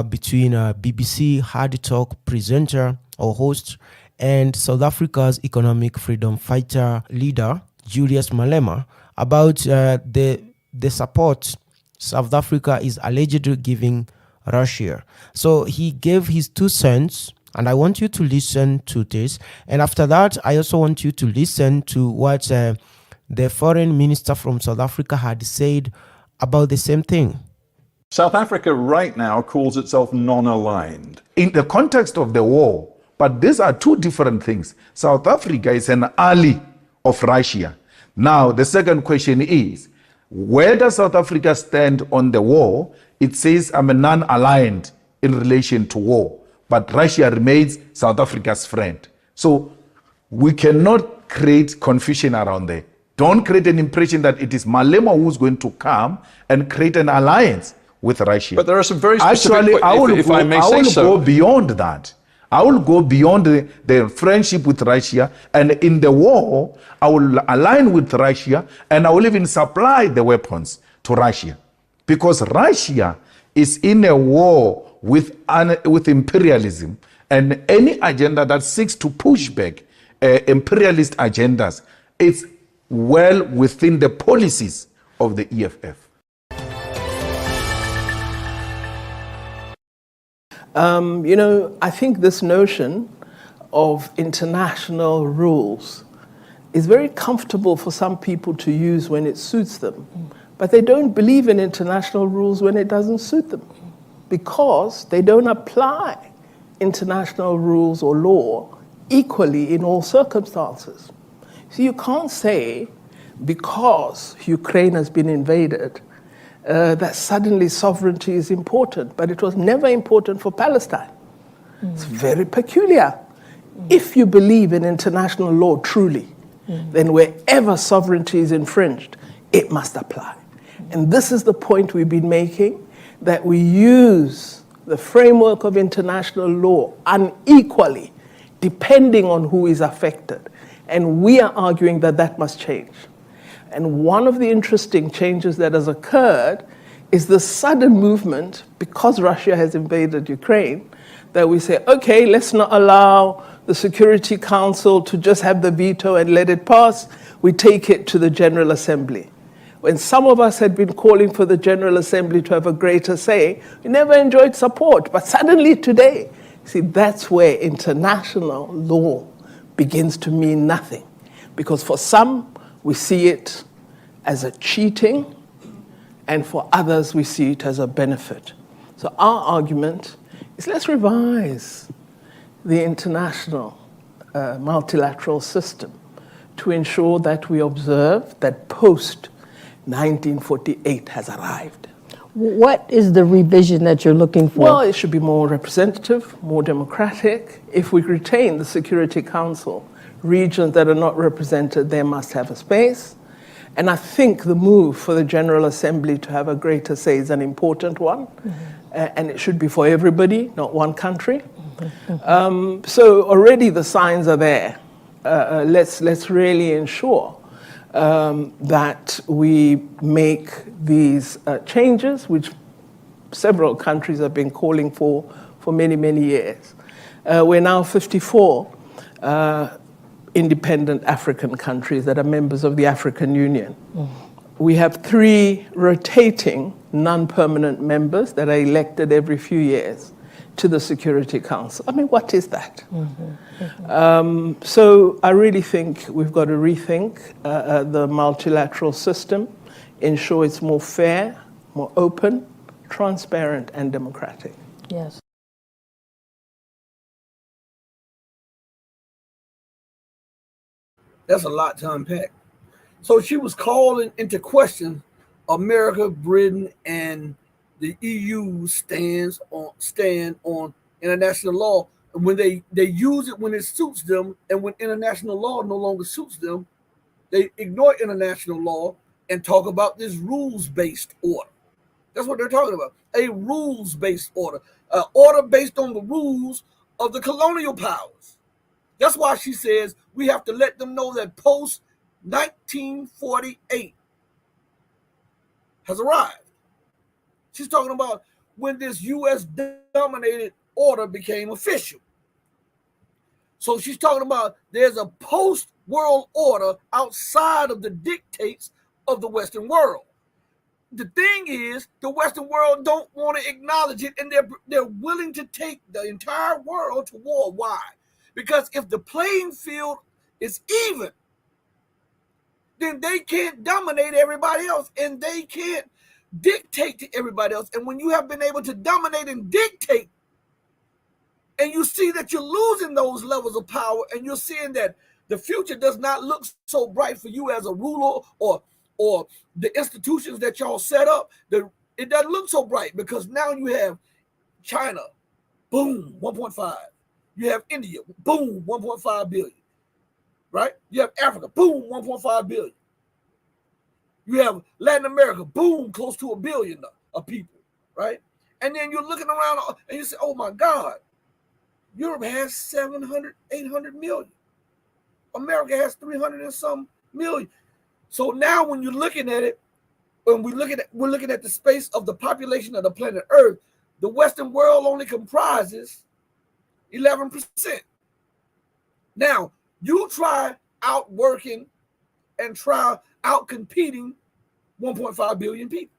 between BBC Hard Talk presenter or host and South Africa's economic freedom fighter leader, Julius Malema, about the support South Africa is allegedly giving Russia. So he gave his 2 cents, and I want you to listen to this. And after that, I also want you to listen to what the foreign minister from South Africa had said about the same thing. South Africa right now calls itself non-aligned. In the context of the war, but these are 2 different things. South Africa is an ally of Russia. Now, the second question is, where does South Africa stand on the war? It says I'm a non-aligned in relation to war, but Russia remains South Africa's friend. So we cannot create confusion around there. Don't create an impression that it is Malema who's going to come and create an alliance with Russia. But there are some very specific... Actually, I will go beyond that. I will go beyond the friendship with Russia, and in the war, I will align with Russia, and I will even supply the weapons to Russia. Because Russia is in a war with imperialism, and any agenda that seeks to push back imperialist agendas is well within the policies of the EFF. I think this notion of international rules is very comfortable for some people to use when it suits them, but they don't believe in international rules when it doesn't suit them, because they don't apply international rules or law equally in all circumstances. So you can't say because Ukraine has been invaded that suddenly sovereignty is important, but it was never important for Palestine. It's very peculiar. If you believe in international law truly, then wherever sovereignty is infringed, it must apply. And this is the point we've been making, that we use the framework of international law unequally, depending on who is affected. And we are arguing that that must change. And one of the interesting changes that has occurred is the sudden movement, because Russia has invaded Ukraine, that we say, okay, let's not allow the Security Council to just have the veto and let it pass. We take it to the General Assembly. When some of us had been calling for the General Assembly to have a greater say, we never enjoyed support. But suddenly today, see, that's where international law begins to mean nothing. Because for some, we see it as a cheating, and for others, we see it as a benefit. So our argument is, let's revise the international multilateral system to ensure that we observe that post-1948 has arrived. What is the revision that you're looking for? Well, it should be more representative, more democratic. If we retain the Security Council, regions that are not represented there must have a space. And I think the move for the General Assembly to have a greater say is an important one. And it should be for everybody, not one country. So already the signs are there. Let's really ensure that we make these changes, which several countries have been calling for many, many years. We're now 54 independent African countries that are members of the African Union. We have 3 rotating non-permanent members that are elected every few years to the Security Council. I mean, what is that? So I really think we've got to rethink the multilateral system, ensure it's more fair, more open, transparent, and democratic. Yes. That's a lot to unpack. So she was calling into question America, Britain, and the EU stand on international law. And when they use it when it suits them, and when international law no longer suits them, they ignore international law and talk about this rules-based order. That's what they're talking about. A rules-based order. An order based on the rules of the colonial powers. That's why she says we have to let them know that post-1948 has arrived. She's talking about when this U.S.-dominated order became official. So she's talking about there's a post-world order outside of the dictates of the Western world. The thing is, the Western world don't want to acknowledge it, and they're willing to take the entire world to war. Why? Because if the playing field is even, then they can't dominate everybody else, and they can't dictate to everybody else. And when you have been able to dominate and dictate, and you see that you're losing those levels of power, and you're seeing that the future does not look so bright for you as a ruler or the institutions that y'all set up, it doesn't look so bright, because now you have China, boom, 1.5. You have India, boom, 1.5 billion, right? You have Africa, boom, 1.5 billion. You have Latin America, boom, close to 1 billion of people, right? And then you're looking around and you say, oh my God, Europe has 700, 800 million. America has 300 and some million. So now when you're looking at it, when we're looking at the space of the population of the planet Earth, the Western world only comprises 11%. Now, you try outworking and try outcompeting 1.5 billion people.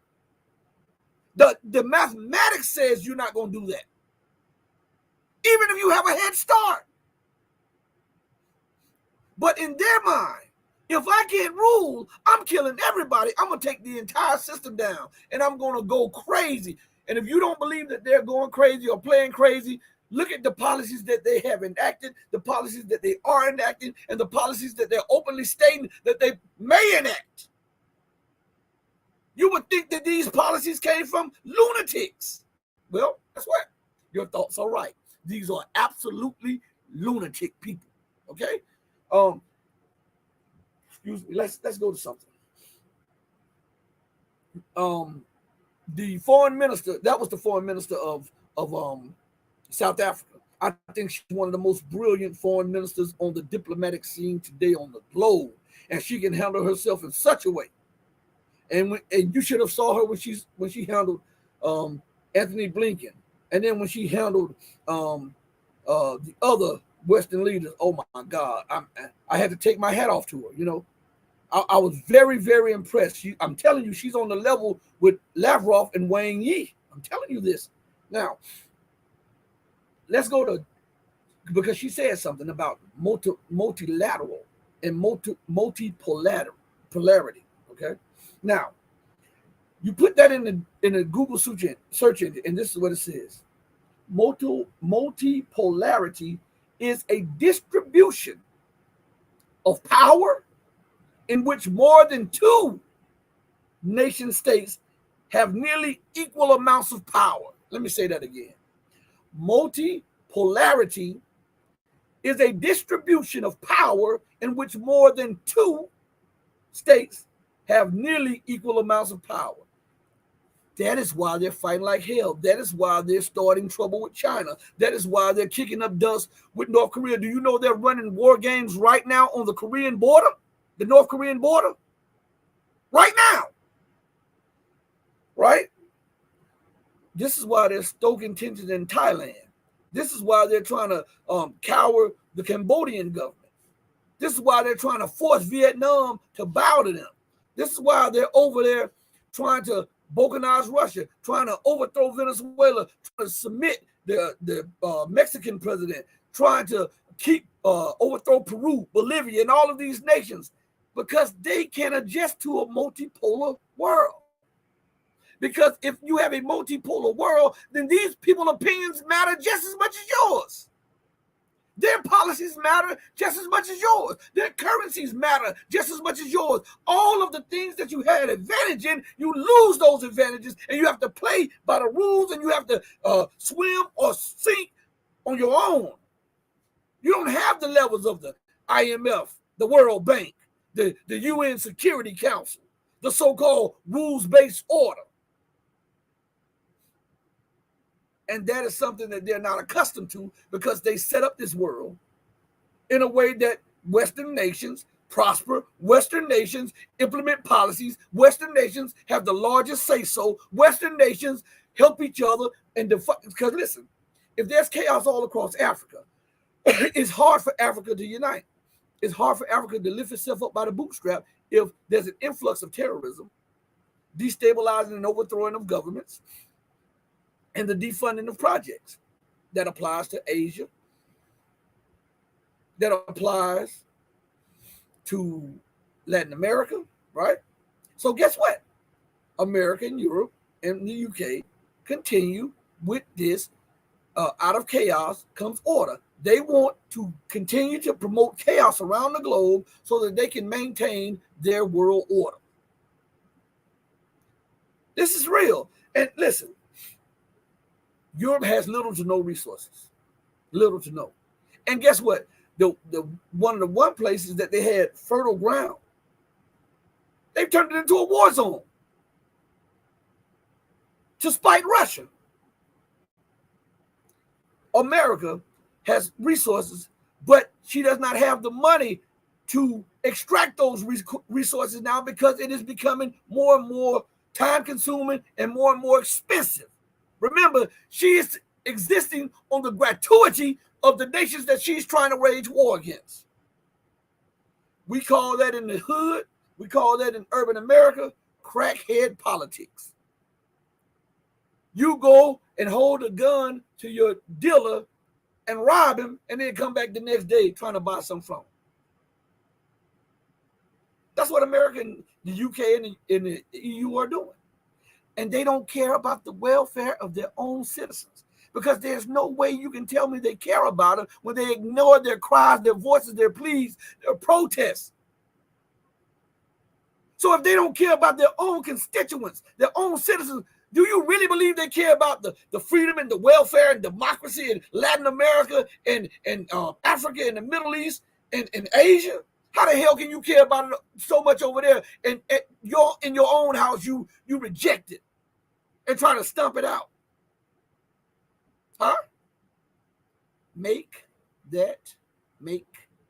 The mathematics says you're not going to do that, even if you have a head start. But in their mind, if I can't rule, I'm killing everybody. I'm going to take the entire system down, and I'm going to go crazy. And if you don't believe that they're going crazy or playing crazy, look at the policies that they have enacted, the policies that they are enacting, and the policies that they're openly stating that they may enact. You would think that these policies came from lunatics. Well, guess what? Your thoughts are right. These are absolutely lunatic people. Okay? Excuse me. Let's go to something. The foreign minister, that was the foreign minister of South Africa. I think she's one of the most brilliant foreign ministers on the diplomatic scene today on the globe, and she can handle herself in such a way. And you should have saw her when she handled Anthony Blinken, and then when she handled the other Western leaders. Oh my God, I had to take my hat off to her. You know, I was very, very impressed. I'm telling you, she's on the level with Lavrov and Wang Yi. I'm telling you this. Now, let's go to, because she said something about multilateral and multipolarity. Okay. Now, you put that in a Google search engine, and this is what it says. Multipolarity is a distribution of power in which more than two nation states have nearly equal amounts of power. Let me say that again. Multipolarity is a distribution of power in which more than two states have nearly equal amounts of power. That is why they're fighting like hell. That is why they're starting trouble with China. That is why they're kicking up dust with North Korea. Do you know they're running war games right now on the Korean border, the North Korean border? Right now. Right? This is why they're stoking tensions in Thailand. This is why they're trying to cower the Cambodian government. This is why they're trying to force Vietnam to bow to them. This is why they're over there trying to balkanize Russia, trying to overthrow Venezuela, trying to submit the Mexican president, trying to overthrow Peru, Bolivia, and all of these nations, because they can adjust to a multipolar world. Because if you have a multipolar world, then these people's opinions matter just as much as yours. Their policies matter just as much as yours. Their currencies matter just as much as yours. All of the things that you had advantage in, you lose those advantages, and you have to play by the rules, and you have to swim or sink on your own. You don't have the levels of the IMF, the World Bank, the UN Security Council, the so-called rules-based order. And that is something that they're not accustomed to, because they set up this world in a way that Western nations prosper, Western nations implement policies, Western nations have the largest say-so, Western nations help each other. And because listen, if there's chaos all across Africa, it's hard for Africa to unite. It's hard for Africa to lift itself up by the bootstrap if there's an influx of terrorism, destabilizing and overthrowing of governments, and the defunding of projects. That applies to Asia. That applies to Latin America, right? So guess what? America and Europe and the UK continue with this out of chaos comes order. They want to continue to promote chaos around the globe so that they can maintain their world order. This is real. And listen, Europe has little to no resources, little to no. And guess what? The one of the places that they had fertile ground, they've turned it into a war zone to spite Russia. America has resources, but she does not have the money to extract those resources now because it is becoming more and more time consuming and more expensive. Remember, she is existing on the gratuity of the nations that she's trying to wage war against. We call that in the hood, we call that in urban America, crackhead politics. You go and hold a gun to your dealer and rob him and then come back the next day trying to buy something from him. That's what America and the UK and the EU are doing. And they don't care about the welfare of their own citizens, because there's no way you can tell me they care about them when they ignore their cries, their voices, their pleas, their protests. So if they don't care about their own constituents, their own citizens, do you really believe they care about the freedom and the welfare and democracy in Latin America and Africa and the Middle East and Asia? How the hell can you care about it so much over there? And in your own house, you reject it and try to stomp it out. Huh? Make that make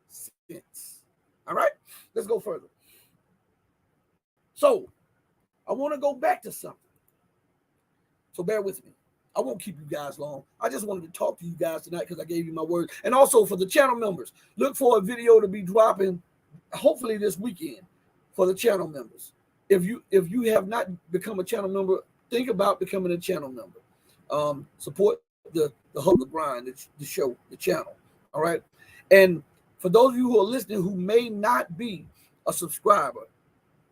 sense. All right, let's go further. So I want to go back to something. So bear with me. I won't keep you guys long. I just wanted to talk to you guys tonight because I gave you my word. And also for the channel members, look for a video to be dropping hopefully this weekend for the channel members. If you have not become a channel member, think about becoming a channel member. Support the Hustle Grind, the show, the channel. All right. And for those of you who are listening who may not be a subscriber,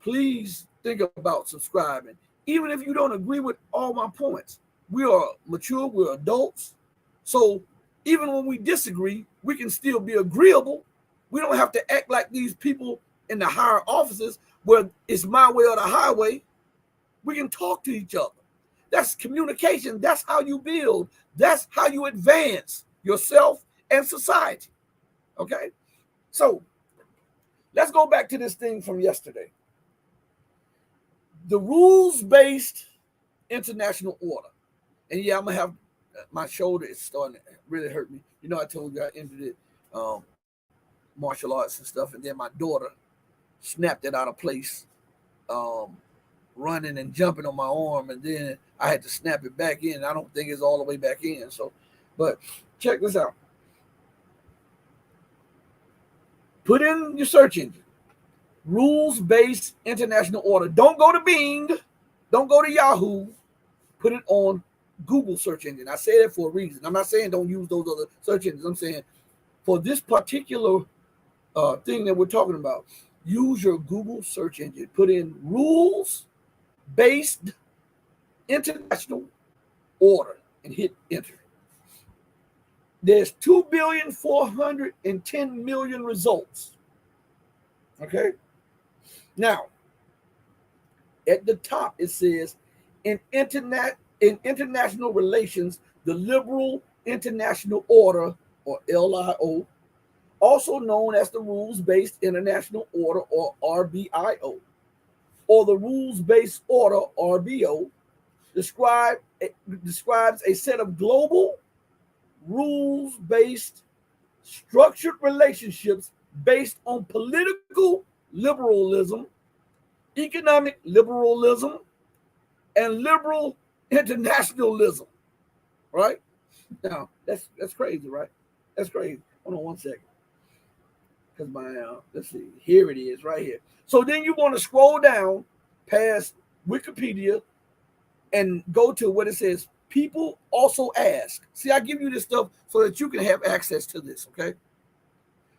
please think about subscribing. Even if you don't agree with all my points, we are mature, we're adults. So even when we disagree, we can still be agreeable. We don't have to act like these people in the higher offices where it's my way or the highway. We can talk to each other. That's communication. That's how you build. That's how you advance yourself and society. Okay? So let's go back to this thing from yesterday. The rules-based international order. And yeah, I'm gonna have my shoulder is starting to really hurt me. You know, I told you I ended it martial arts and stuff, and then my daughter snapped it out of place, running and jumping on my arm, and then I had to snap it back in. I don't think it's all the way back in. So, but check this out. Put in your search engine. Rules-based international order. Don't go to Bing. Don't go to Yahoo. Put it on Google search engine. I say that for a reason. I'm not saying don't use those other search engines. I'm saying for this particular thing that we're talking about, use your Google search engine. Put in rules-based international order and hit enter. There's 2,410,000,000 results. Okay. Now, at the top it says in international relations, the Liberal International Order, or LIO, also known as the Rules-Based International Order, or RBIO, or the Rules-Based Order, RBO, describes a set of global rules-based structured relationships based on political liberalism, economic liberalism, and liberal internationalism. Right? Now, that's crazy, right? That's crazy. Hold on one second. Because my, let's see, here it is right here. So then you want to scroll down past Wikipedia and go to what it says, people also ask. See, I give you this stuff so that you can have access to this, okay?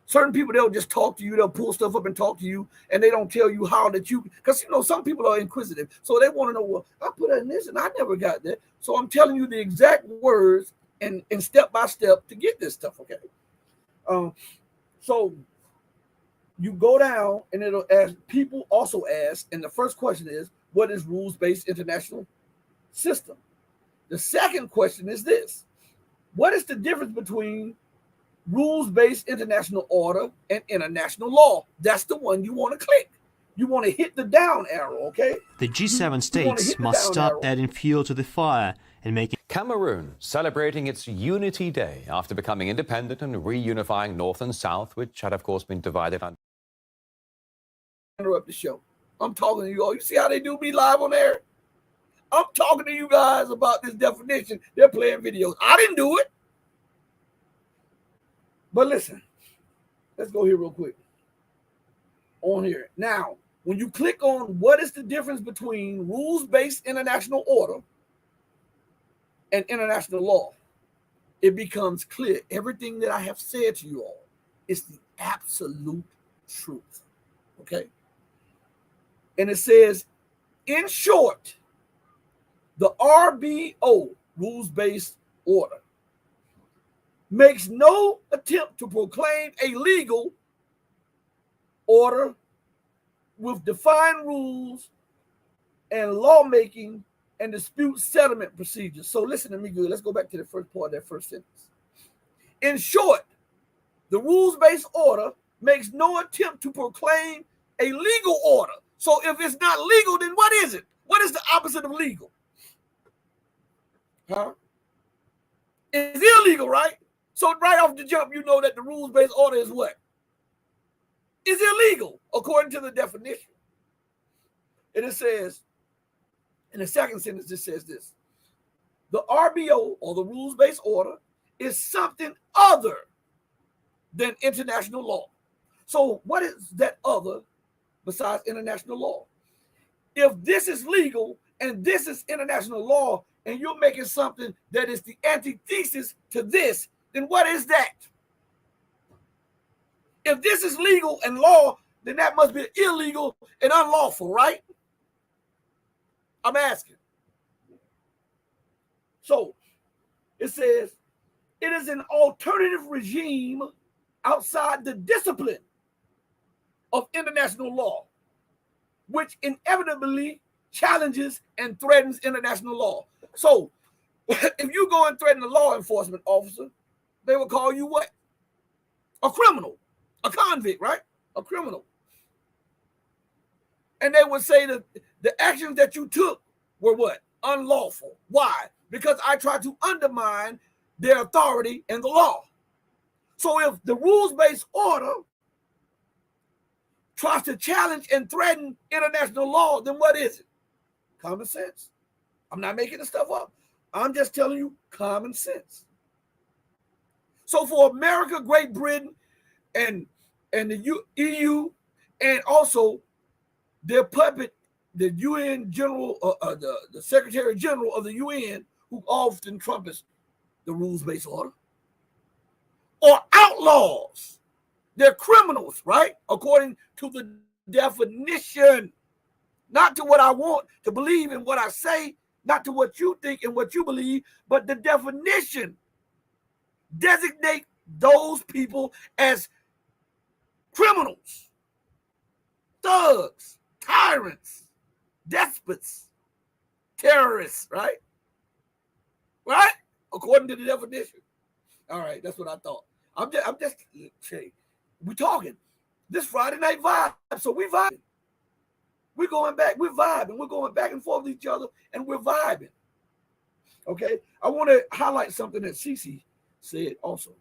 Certain people, they'll just talk to you. They'll pull stuff up and talk to you, and they don't tell you how that you, because, you know, some people are inquisitive. So they want to know, well, I put in this and I never got that. So I'm telling you the exact words and step by step to get this stuff, okay? So you go down and it'll ask, people also ask, and the first question is, what is rules-based international system? The second question is this: what is the difference between rules-based international order and international law? That's the one you want to click. You want to hit the down arrow, okay? The G7 states must stop adding fuel to the fire in making. Cameroon celebrating its Unity Day after becoming independent and reunifying North and South, which had, of course, been divided on. Interrupt the show. I'm talking to you all. You see how they do me live on air? I'm talking to you guys about this definition. They're playing videos. I didn't do it. But listen, let's go here real quick. On here. Now, when you click on what is the difference between rules-based international order and international law, it becomes clear. Everything that I have said to you all is the absolute truth. Okay? And it says, in short, the RBO, rules-based order, makes no attempt to proclaim a legal order with defined rules and lawmaking and dispute settlement procedures. So listen to me good. Let's go back to the first part of that first sentence. In short, the rules-based order makes no attempt to proclaim a legal order. So if it's not legal, then what is it? What is the opposite of legal? Huh? It's illegal, right? So right off the jump, you know that the rules-based order is what? Is illegal, according to the definition. And it says, in the second sentence, it says this. The RBO, or the rules-based order, is something other than international law. So what is that other besides international law? If this is legal and this is international law, and you're making something that is the antithesis to this, then what is that? If this is legal and law, then that must be illegal and unlawful, right? I'm asking. So it says, it is an alternative regime outside the discipline of international law, which inevitably challenges and threatens international law. So if you go and threaten a law enforcement officer, they will call you what? A criminal, a convict, right? A criminal. And they would say that the actions that you took were what? Unlawful. Why? Because I tried to undermine their authority and the law. So if the rules-based order tries to challenge and threaten international law, then what is it? Common sense. I'm not making this stuff up. I'm just telling you common sense. So for America, Great Britain, and the EU, and also their puppet, the UN General, the Secretary General of the UN, who often trumpets the rules-based order, are outlaws. They're criminals, right? According to the definition. Not to what I want to believe and what I say, not to what you think and what you believe, but the definition designate those people as criminals, thugs, tyrants, despots, terrorists, right? Right? According to the definition. All right, that's what I thought. I'm just saying, we're talking. This Friday night vibe, so we vibing. We're going back, we're vibing, we're going back and forth with each other, and we're vibing. Okay, I want to highlight something that Cece said also,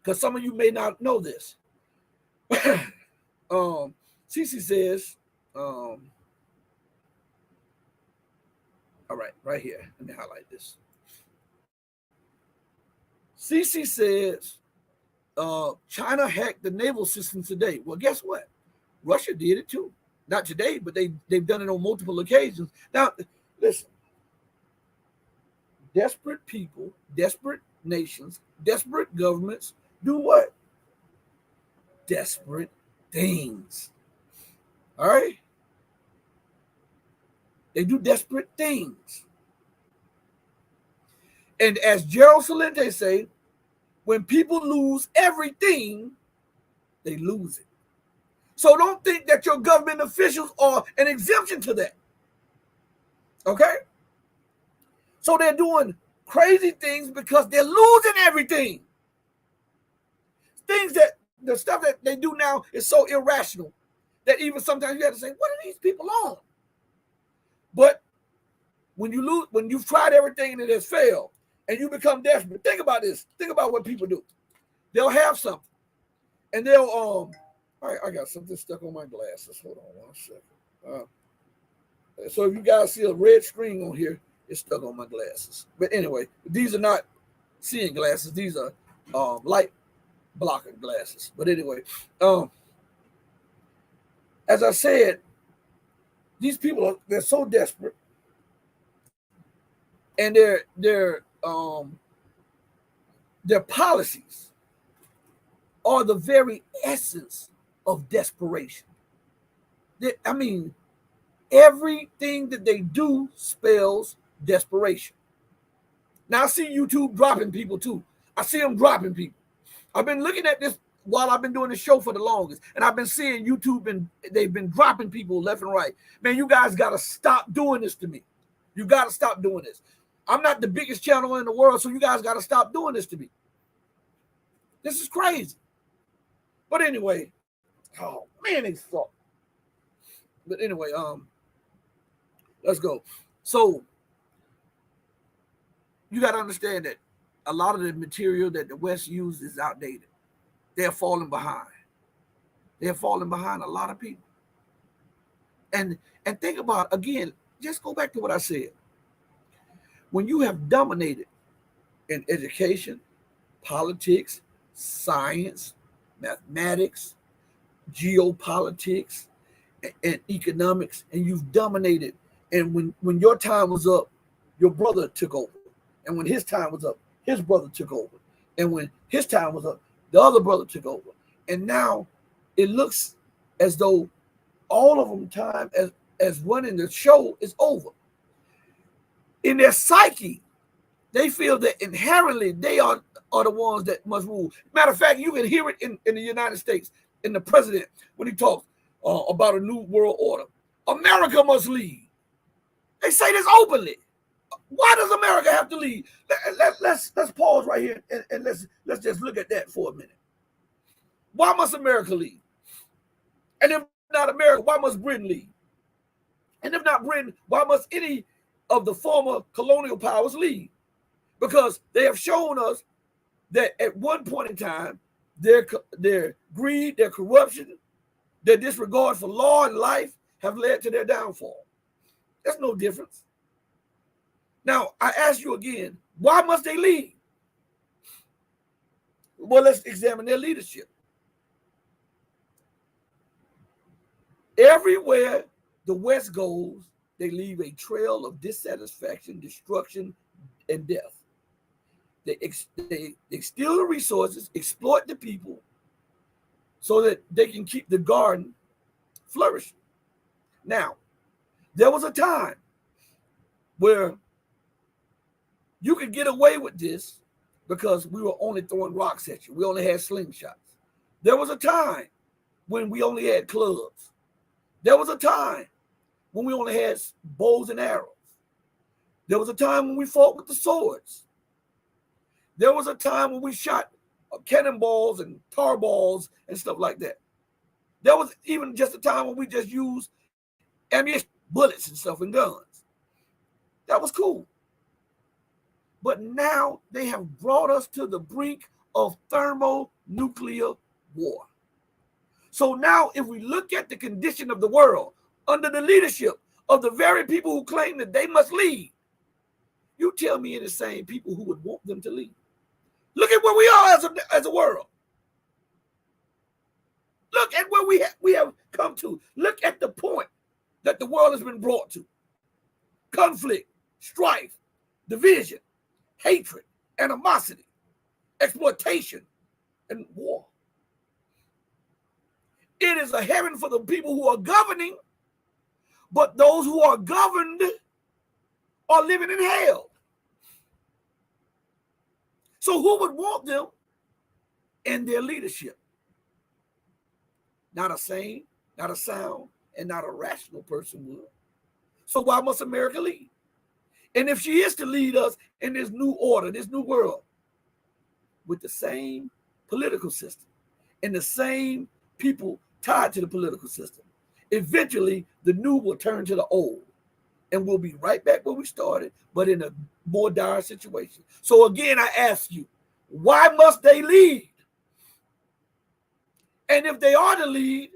because some of you may not know this. Cece says, all right, right here, let me highlight this. Cece says, China hacked the naval system today. Well, guess what? Russia did it too. Not today, but they've done it on multiple occasions. Now, listen. Desperate people, desperate nations, desperate governments do what? Desperate things. All right? They do desperate things. And as Gerald Celente say, when people lose everything, they lose it. So don't think that your government officials are an exemption to that. Okay? So they're doing crazy things because they're losing everything. Things that, the stuff that they do now is so irrational that even sometimes you have to say, what are these people on? But when you lose, when you've tried everything and it has failed, and you become desperate, think about this. Think about what people do. They'll have something, and they'll all right, I got something stuck on my glasses. Hold on 1 second. So if you guys see a red string on here, it's stuck on my glasses. But anyway, these are not seeing glasses. These are light blocker glasses. But anyway, as I said, these people they're so desperate, and their policies are the very essence of desperation. I mean, everything that they do spells desperation. Now I see YouTube dropping people too. I see them dropping people. I've been looking at this while I've been doing the show for the longest, and I've been seeing YouTube and they've been dropping people left and right. Man, you guys got to stop doing this to me. You got to stop doing this. I'm not the biggest channel in the world, so you guys got to stop doing this to me. This is crazy. But anyway, oh man, they suck. But anyway, let's go. So you got to understand that a lot of the material that the West uses is outdated. They're falling behind. They're falling behind a lot of people. And think about, again, just go back to what I said. When you have dominated in education, politics, science, mathematics, geopolitics, and economics, and you've dominated, and when your time was up, your brother took over. And when his time was up, his brother took over. And when his time was up, the other brother took over. And now it looks as though all of them time as running the show is over. In their psyche, they feel that inherently they are the ones that must rule. Matter of fact, you can hear it in the United States, in the president, when he talks about a new world order. America must lead. They say this openly. Why does America have to lead? Let's pause right here and let's just look at that for a minute. Why must America lead? And if not America, why must Britain lead? And if not Britain, why must any of the former colonial powers lead? Because they have shown us that at one point in time, their greed, their corruption, their disregard for law and life have led to their downfall. There's no difference. Now, I ask you again, why must they lead? Well, let's examine their leadership. Everywhere the West goes, they leave a trail of dissatisfaction, destruction, and death. They steal the resources, exploit the people, so that they can keep the garden flourishing. Now, there was a time where you could get away with this because we were only throwing rocks at you. We only had slingshots. There was a time when we only had clubs. There was a time when we only had bows and arrows. There was a time when we fought with the swords. There was a time when we shot cannonballs and tar balls and stuff like that. There was even just a time when we just used ammunition, bullets and stuff, and guns. That was cool. But now they have brought us to the brink of thermonuclear war. So now if we look at the condition of the world under the leadership of the very people who claim that they must lead, you tell me the same people who would want them to lead. Look at where we are as a world. Look at where we have come to. Look at the point that the world has been brought to. Conflict, strife, division, hatred, animosity, exploitation, and war. It is a heaven for the people who are governing, but those who are governed are living in hell. So who would want them in their leadership? Not a sane, not a sound, and not a rational person would. So why must America lead? And if she is to lead us in this new order, this new world, with the same political system and the same people tied to the political system, eventually the new will turn to the old. and we'll be right back where we started, but in a more dire situation. So again, I ask you, why must they lead? And if they are to lead,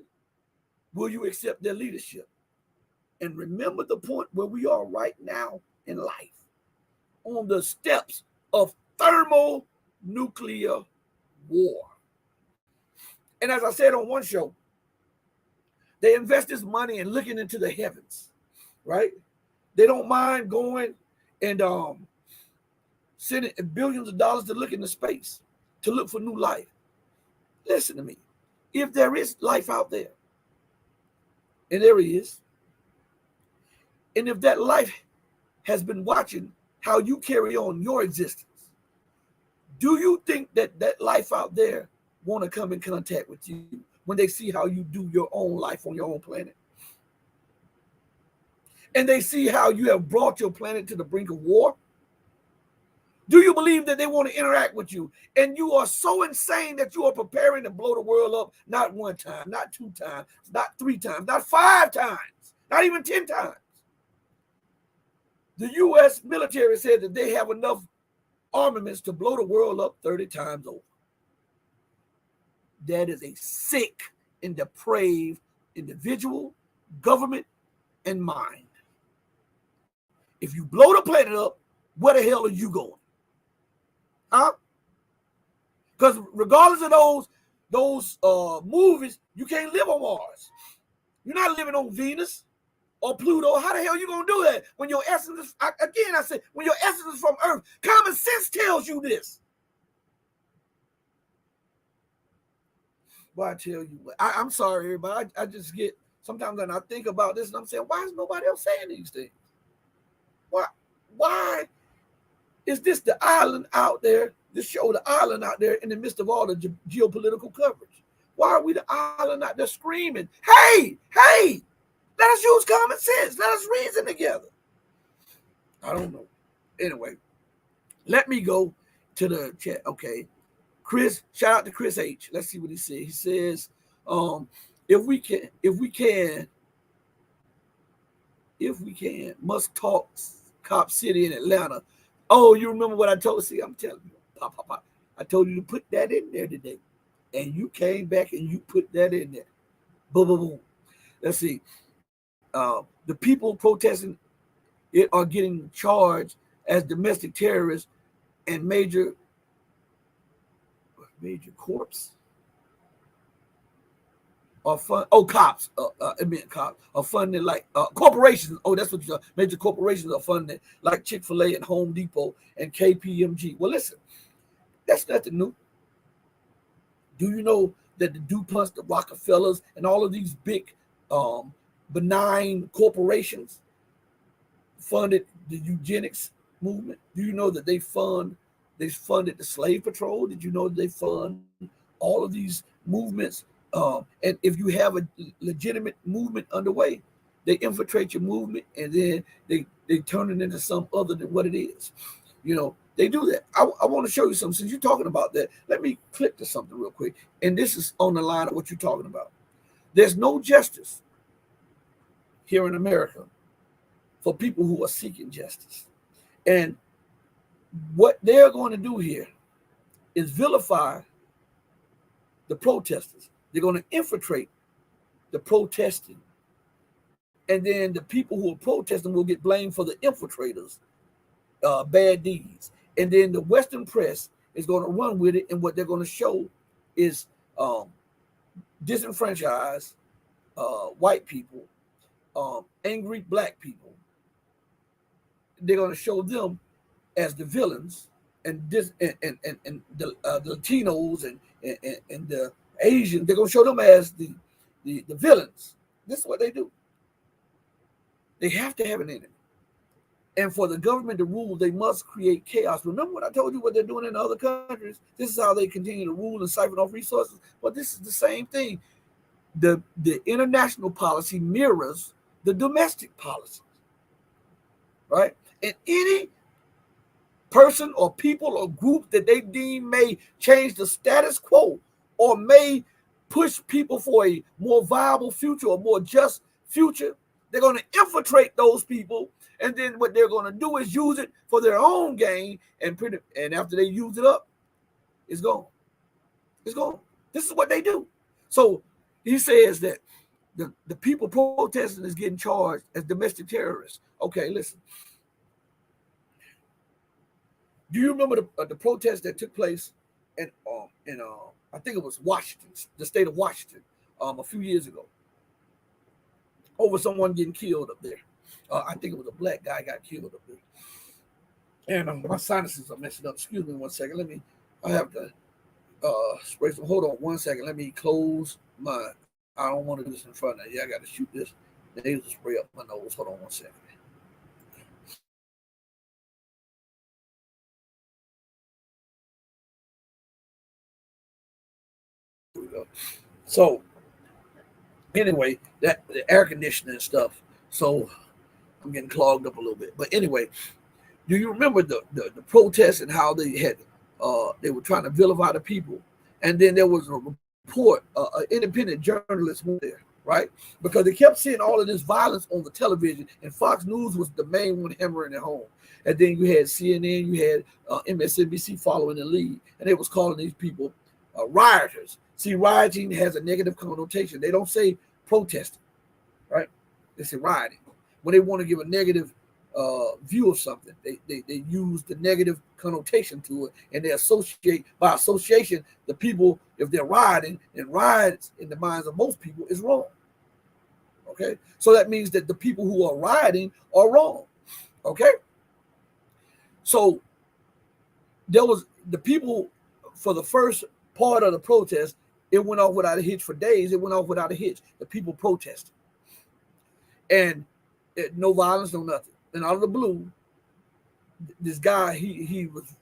will you accept their leadership? And remember the point where we are right now in life, on the steps of thermonuclear war. And as I said on one show, they invest this money in looking into the heavens, right? They don't mind going and sending billions of dollars to look into space, to look for new life. Listen to me. If there is life out there, and there is, and if that life has been watching how you carry on your existence, do you think that that life out there want to come in contact with you when they see how you do your own life on your own planet? And they see how you have brought your planet to the brink of war? Do you believe that they want to interact with you? And you are so insane that you are preparing to blow the world up, not one time, not 2 times, not 3 times, not 5 times, not even 10 times. The U.S. military said that they have enough armaments to blow the world up 30 times over. That is a sick and depraved individual, government, and mind. If you blow the planet up, where the hell are you going? Huh? Because regardless of those movies, you can't live on Mars. You're not living on Venus or Pluto. How the hell are you going to do that when your essence is, again, I say, when your essence is from Earth? Common sense tells you this. Well, I tell you what, I'm sorry, everybody. I just get, sometimes when I think about this and I'm saying, why is nobody else saying these things? Why is this the island out there, this show the island out there in the midst of all the geopolitical coverage? Why are we the island out there screaming, hey, let us use common sense. Let us reason together. I don't know. Anyway, let me go to the chat. Okay. Chris, shout out to Chris H. Let's see what he said. He says, if we can, must talk Cop City in Atlanta. Oh, you remember what I told? See, I'm telling you, pop. I told you to put that in there today. And you came back and you put that in there. Boom. Let's see. The people protesting it are getting charged as domestic terrorists and major corps or fund. Oh, cops. Cops are funding like corporations. Oh, that's what you are. Major corporations are funding like Chick-fil-A and Home Depot and KPMG. Well, listen, that's nothing new. Do you know that the DuPonts, the Rockefellers, and all of these big benign corporations funded the eugenics movement? Do you know that they funded the slave patrol? Did you know that they fund all of these movements? And if you have a legitimate movement underway, they infiltrate your movement and then they turn it into something other than what it is. You know, they do that. I want to show you something. Since you're talking about that, let me click to something real quick. And this is on the line of what you're talking about. There's no justice here in America for people who are seeking justice. And what they're going to do here is vilify the protesters. They're going to infiltrate the protesting. And then the people who are protesting will get blamed for the infiltrators' bad deeds. And then the Western press is going to run with it. And what they're going to show is disenfranchised white people, angry black people. They're going to show them as the villains, and the Latinos and the Asians. They're going to show them as the villains. This is what they do. They have to have an enemy. And for the government to rule, they must create chaos. Remember what I told you, what they're doing in other countries? This is how they continue to rule and siphon off resources. But this is the same thing. The international policy mirrors the domestic policy, right? And any person or people or group that they deem may change the status quo or may push people for a more viable future or more just future, They're going to infiltrate those people, and then what they're going to do is use it for their own gain, and after they use it up, it's gone. It's gone. This is what they do. So he says that the people protesting is getting charged as domestic terrorists. Okay, listen. Do you remember the protest that took place in I think it was Washington, the state of Washington, a few years ago, over someone getting killed up there? I think it was a black guy got killed up there. And my sinuses are messing up. Excuse me 1 second. I have to spray some. Hold on 1 second. Let me close my. I don't want to do this in front of you. I got to shoot this nasal spray up my nose. Hold on 1 second. Here we go. So anyway, the air conditioning and stuff. So I'm getting clogged up a little bit. But anyway, do you remember the protests and how they had they were trying to vilify the people? And then there was a report, an independent journalist went there, right? Because they kept seeing all of this violence on the television, and Fox News was the main one hammering it home. And then you had CNN, you had MSNBC following the lead, and they was calling these people rioters. See, rioting has a negative connotation. They don't say protesting, right? They say rioting. When they want to give a negative view of something, they use the negative connotation to it, and they associate, by association, the people, if they're rioting, and riots in the minds of most people is wrong. Okay, so that means that the people who are rioting are wrong. Okay, so there was the people for the first part of the protest. It went off without a hitch for days. It went off without a hitch. The people protested, and no violence, no nothing. And out of the blue, this guy he was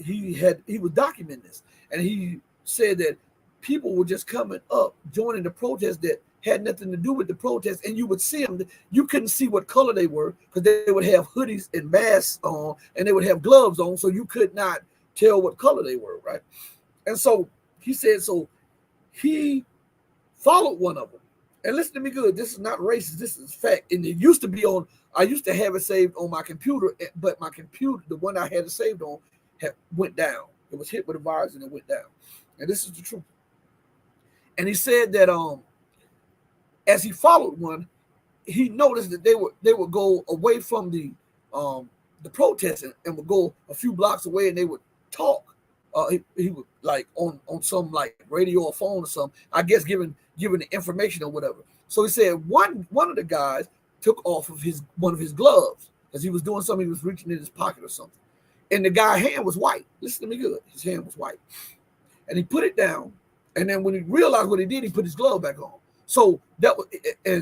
documenting this, and he said that people were just coming up, joining the protest that had nothing to do with the protest, and you would see them. You couldn't see what color they were because they would have hoodies and masks on, and they would have gloves on, so you could not tell what color they were, right? And so he said, so he followed one of them. And listen to me good. This is not racist. This is fact. And it used to be on. I used to have it saved on my computer, but my computer, the one I had it saved on, went down. It was hit with a virus and it went down. And this is the truth. And he said that as he followed one, he noticed that they would go away from the protest and would go a few blocks away, and they would talk. He would like on some like radio or phone or something. I guess giving the information or whatever. So he said one of the guys took off of one of his gloves because he was doing something. He was reaching in his pocket or something, and the guy's hand was white. Listen to me good. His hand was white, and he put it down. And then when he realized what he did, he put his glove back on. So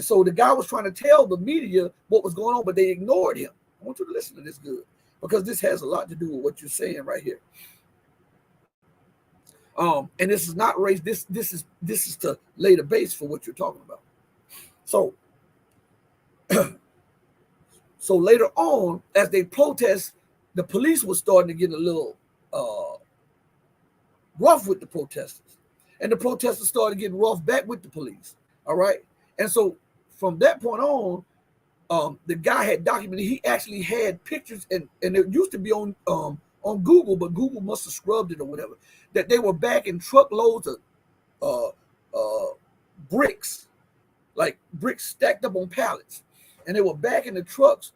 so the guy was trying to tell the media what was going on, but they ignored him. I want you to listen to this good, because this has a lot to do with what you're saying right here. And this is not race. This is to lay the base for what you're talking about. So, so later on, as they protest, the police was starting to get a little rough with the protesters, and the protesters started getting rough back with the police. All right, and so from that point on, the guy had documented. He actually had pictures, and it used to be on Google, but Google must have scrubbed it or whatever. That they were back in truckloads of bricks, like bricks stacked up on pallets, and they were back in the trucks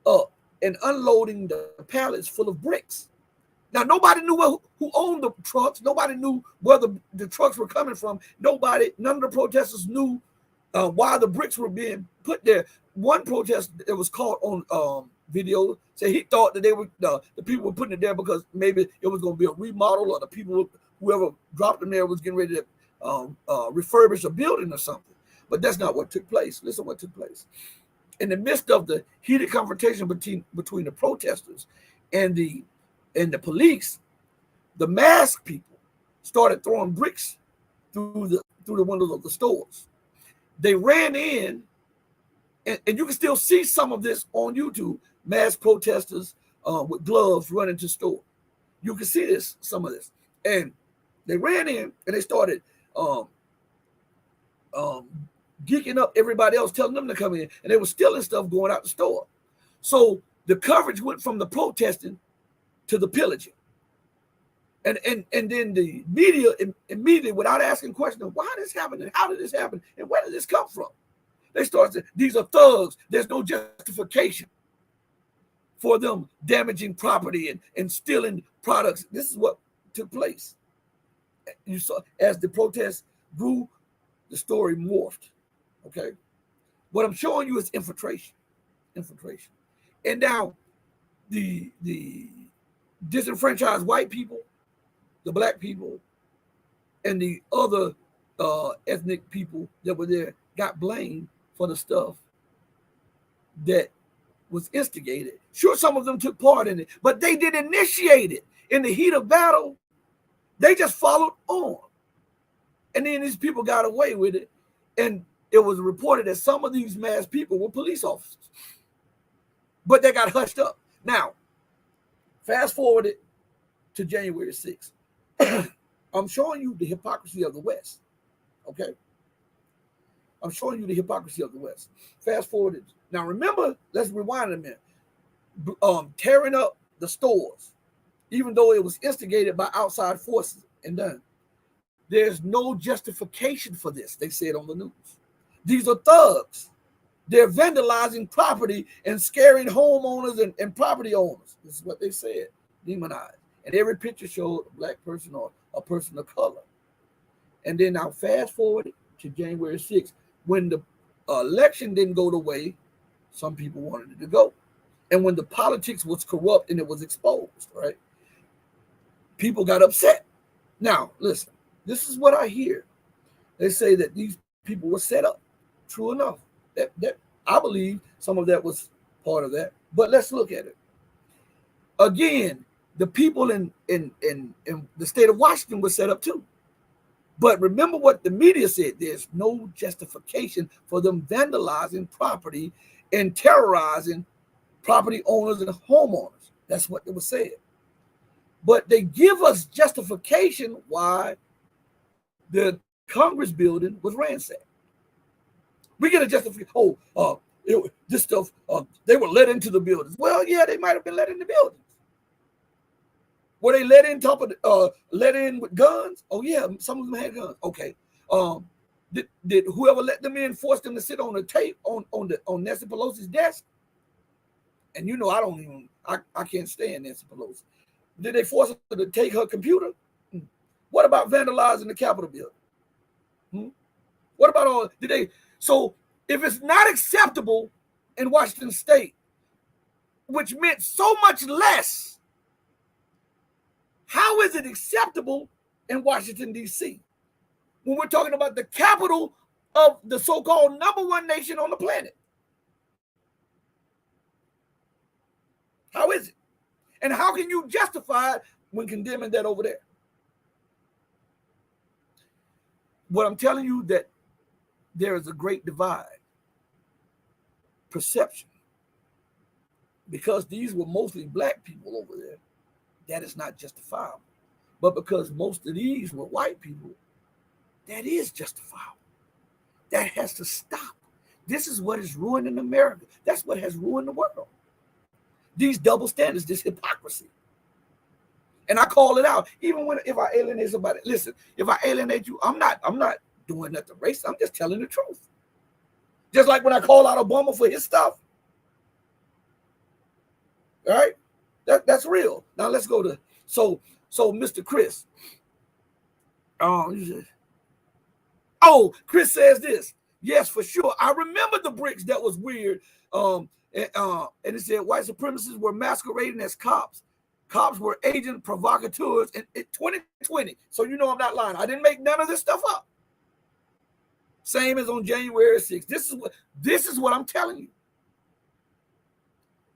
up and unloading the pallets full of bricks. Now nobody knew who owned the trucks. Nobody knew where the trucks were coming from. None of the protesters knew why the bricks were being put there. One protest that was caught on video said he thought that they were the people were putting it there because maybe it was going to be a remodel, or the people, whoever dropped them there, was getting ready to refurbish a building or something. But that's not what took place. Listen what took place. In the midst of the heated confrontation between the protesters and the police, the masked people started throwing bricks through the windows of the stores. They ran in, and you can still see some of this on YouTube. Mass protesters with gloves running to store. You can see some of this. And they ran in and they started geeking up everybody else, telling them to come in, and they were stealing stuff going out the store. So the coverage went from the protesting to the pillaging. And then the media immediately, without asking questions, why did this happen and how did this happen and where did this come from? They start saying, these are thugs. There's no justification for them damaging property and stealing products. This is what took place. You saw as the protests grew, the story morphed. Okay. What I'm showing you is infiltration. And now the disenfranchised white people, the black people, and the other ethnic people that were there got blamed for the stuff that was instigated. Sure, some of them took part in it, but they didn't initiate it. In the heat of battle, they just followed on. And then these people got away with it. And it was reported that some of these mass people were police officers. But they got hushed up. Now, fast forward it to January 6th. I'm showing you the hypocrisy of the West. Okay? I'm showing you the hypocrisy of the West. Fast forward it. Now, remember, let's rewind a minute. Tearing up the stores, even though it was instigated by outside forces and done. There's no justification for this, they said on the news. These are thugs. They're vandalizing property and scaring homeowners and property owners. This is what they said, demonized. And every picture showed a black person or a person of color. And then now fast forward to January 6th, when the election didn't go the way some people wanted it to go. And when the politics was corrupt and it was exposed, right? People got upset. Now, listen, this is what I hear. They say that these people were set up. True enough. That I believe some of that was part of that. But let's look at it. Again, the people in the state of Washington were set up too. But remember what the media said. There's no justification for them vandalizing property and terrorizing property owners and homeowners. That's what it was said. But they give us justification why the Congress building was ransacked. We get a justification. This stuff, they were let into the buildings. Well, yeah, they might have been let in the buildings. Were they let in let in with guns? Oh yeah, some of them had guns. Okay. Did whoever let them in force them to sit on the tape on Nancy Pelosi's desk? And you know, I can't stand Nancy Pelosi. Did they force her to take her computer? What about vandalizing the Capitol building? What about all? So if it's not acceptable in Washington State, which meant so much less, how is it acceptable in Washington, D.C. when we're talking about the capital of the so-called #1 nation on the planet? How is it? And how can you justify it when condemning that over there? What I'm telling you, that there is a great divide. Perception. Because these were mostly black people over there, that is not justifiable. But because most of these were white people, that is justifiable. That has to stop. This is what is ruining America. That's what has ruined the world. These double standards, this hypocrisy. And I call it out, even if I alienate somebody. Listen, if I alienate you, I'm not doing nothing racist. I'm just telling the truth. Just like when I call out Obama for his stuff. All right? That's real. Now let's go to so Mr. Chris. Chris says this. Yes, for sure. I remember the bricks that was weird. And it said white supremacists were masquerading as cops. Cops were agent provocateurs in 2020. So you know I'm not lying. I didn't make none of this stuff up. Same as on January 6th. This is what I'm telling you.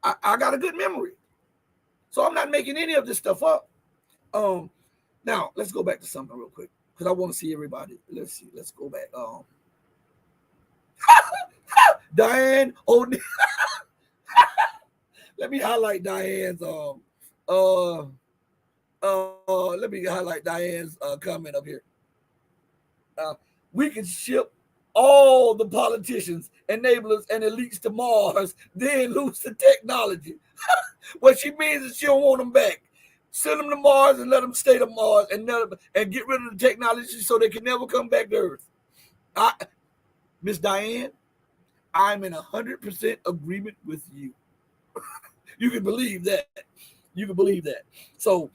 I got a good memory. So I'm not making any of this stuff up. Now let's go back to something real quick because I want to see everybody. Let's see. Let's go back. Diane O'Neal. Let me highlight Diane's comment up here. We can ship all the politicians, enablers, and elites to Mars, then lose the technology. What she means is she don't want them back. Send them to Mars and let them stay to Mars and get rid of the technology so they can never come back to Earth. Miss Diane, I'm in 100% agreement with you. You can believe that. You can believe that. So,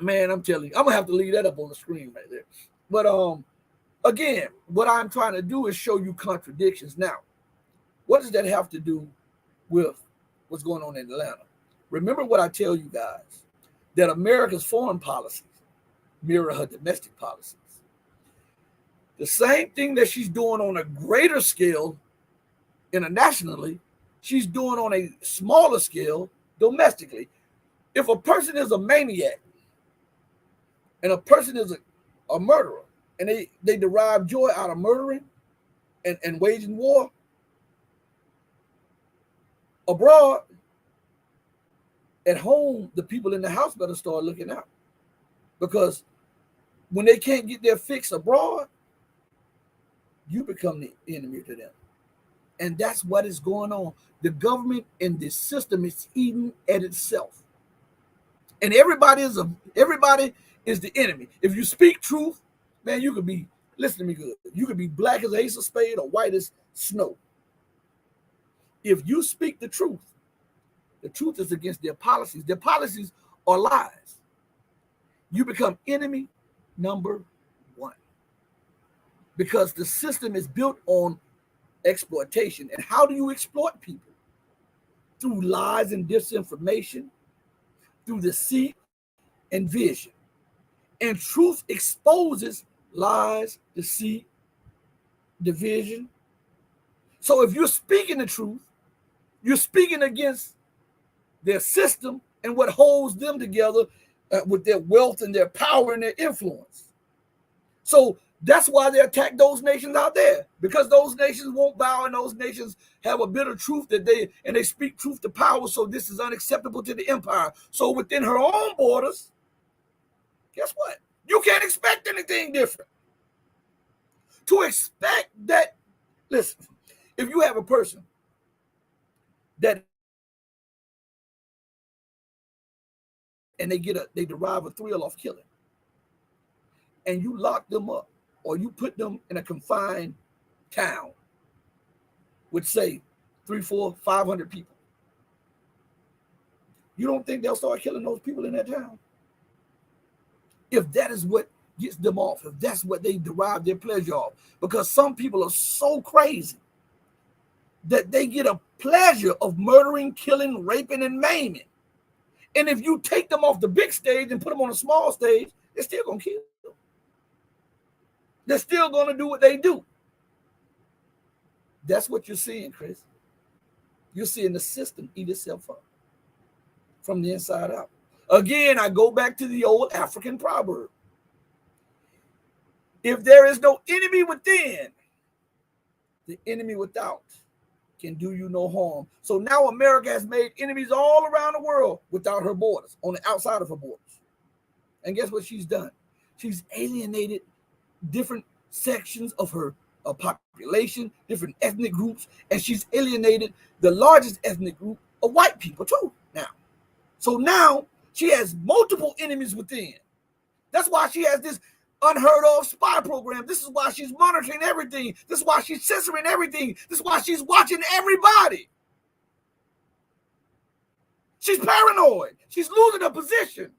man, I'm telling you, I'm gonna have to leave that up on the screen right there. But again, what I'm trying to do is show you contradictions. Now, what does that have to do with what's going on in Atlanta? Remember what I tell you guys, that America's foreign policies mirror her domestic policies. The same thing that she's doing on a greater scale internationally, she's doing on a smaller scale domestically. If a person is a maniac and a person is a murderer, and they derive joy out of murdering and waging war abroad, at home, the people in the house better start looking out. Because when they can't get their fix abroad, you become the enemy to them. And that's what is going on. The government and the system is eating at itself. And everybody is the enemy. If you speak truth, man, you could be, listen to me good, you could be black as ace of spade or white as snow. If you speak the truth is against their policies. Their policies are lies. You become enemy number one. Because the system is built on exploitation. And how do you exploit people? Through lies and disinformation, through deceit and vision. And truth exposes lies, deceit, division. So if you're speaking the truth, you're speaking against their system and what holds them together with their wealth and their power and their influence. So that's why they attack those nations out there, because those nations won't bow and those nations have a bit of truth that they speak truth to power. So this is unacceptable to the empire. So within her own borders, guess what? You can't expect anything different. To expect that, listen, if you have a person that and they derive a thrill off killing, and you lock them up or you put them in a confined town with, say, 300, 400, 500 people, you don't think they'll start killing those people in that town? If that is what gets them off, if that's what they derive their pleasure off, because some people are so crazy that they get a pleasure of murdering, killing, raping, and maiming. And if you take them off the big stage and put them on a small stage, they're still going to kill them. They're still going to do what they do. That's what you're seeing, Chris. You're seeing the system eat itself up from the inside out. Again, I go back to the old African proverb. If there is no enemy within, the enemy without can do you no harm. So now America has made enemies all around the world without her borders, on the outside of her borders. And guess what she's done? She's alienated different sections of her population, different ethnic groups, and she's alienated the largest ethnic group of white people too now. So now she has multiple enemies within. That's why she has this unheard of spy program. This is why she's monitoring everything. This is why she's censoring everything. This is why she's watching everybody. She's paranoid. She's losing her position.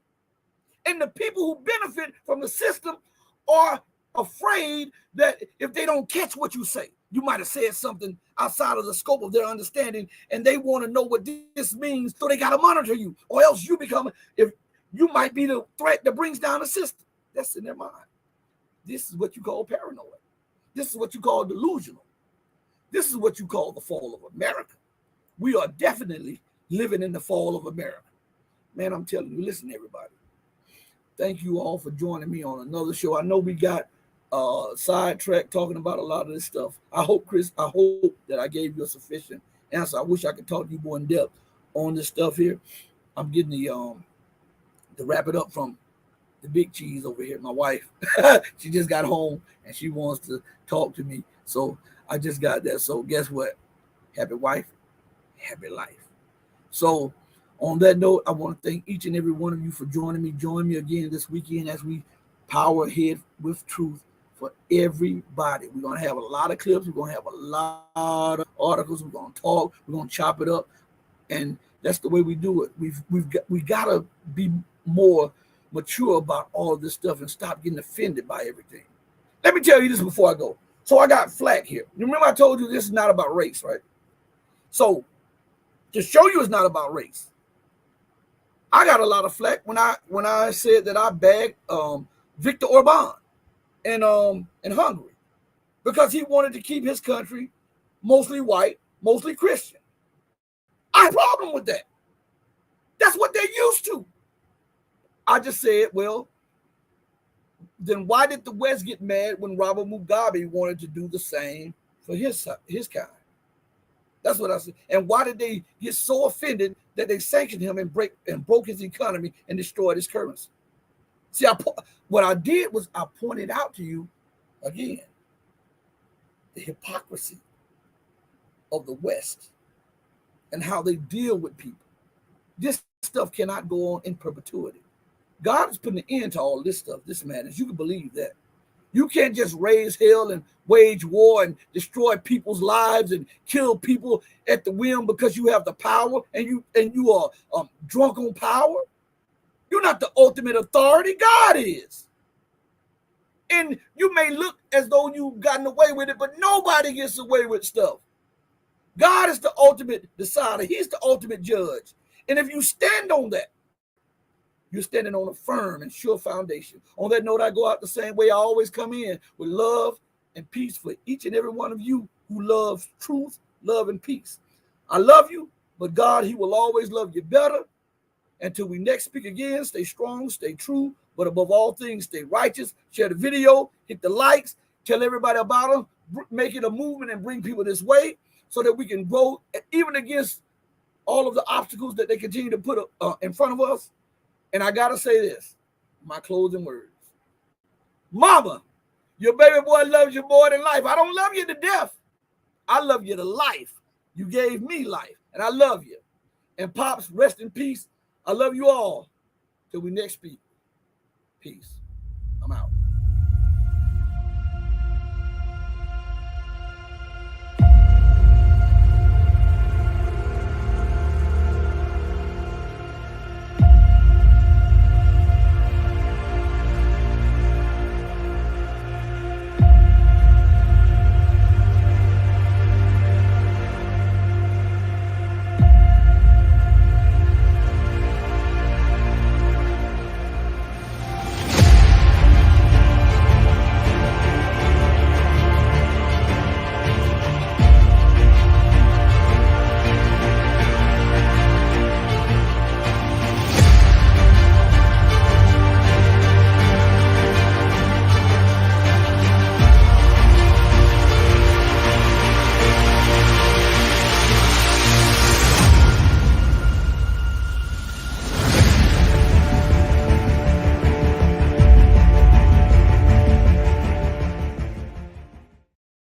And the people who benefit from the system are afraid that if they don't catch what you say, you might have said something outside of the scope of their understanding, and they want to know what this means, so they got to monitor you, or else if you might be the threat that brings down the system. That's in their mind. This is what you call paranoid. This is what you call delusional. This is what you call the fall of America. We are definitely living in the fall of America. Man, I'm telling you, listen, everybody. Thank you all for joining me on another show. I know we got sidetracked talking about a lot of this stuff. I hope, Chris, that I gave you a sufficient answer. I wish I could talk to you more in depth on this stuff here. I'm getting the to wrap it up from the big cheese over here, my wife. She just got home and she wants to talk to me. So I just got that. So guess what? Happy wife, happy life. So on that note, I want to thank each and every one of you for joining me. Join me again this weekend as we power ahead with truth for everybody. We're going to have a lot of clips. We're going to have a lot of articles. We're going to talk. We're going to chop it up. And that's the way we do it. We got to be more mature about all of this stuff and stop getting offended by everything. Let me tell you this before I go. So I got flack here. You remember I told you this is not about race, right? So to show you it's not about race, I got a lot of flack when I said that I bagged Viktor Orban in Hungary because he wanted to keep his country mostly white, mostly Christian. I have a problem with that. That's what they're used to. I just said, well, then why did the West get mad when Robert Mugabe wanted to do the same for his kind? That's what I said. And why did they get so offended that they sanctioned him and broke his economy and destroyed his currency? See, what I did was I pointed out to you again the hypocrisy of the West and how they deal with people. This stuff cannot go on in perpetuity. God is putting an end to all this stuff, this madness. You can believe that. You can't just raise hell and wage war and destroy people's lives and kill people at the whim because you have the power and you are drunk on power. You're not the ultimate authority. God is. And you may look as though you've gotten away with it, but nobody gets away with stuff. God is the ultimate decider. He's the ultimate judge. And if you stand on that, you're standing on a firm and sure foundation. On that note, I go out the same way I always come in, with love and peace for each and every one of you who loves truth, love, and peace. I love you, but God, he will always love you better. Until we next speak again, stay strong, stay true, but above all things, stay righteous. Share the video, hit the likes, tell everybody about them, make it a movement and bring people this way so that we can grow even against all of the obstacles that they continue to put in front of us. And I got to say this, my closing words. Mama, your baby boy loves you more than life. I don't love you to death. I love you to life. You gave me life, and I love you. And Pops, rest in peace. I love you all. Till we next speak. Peace.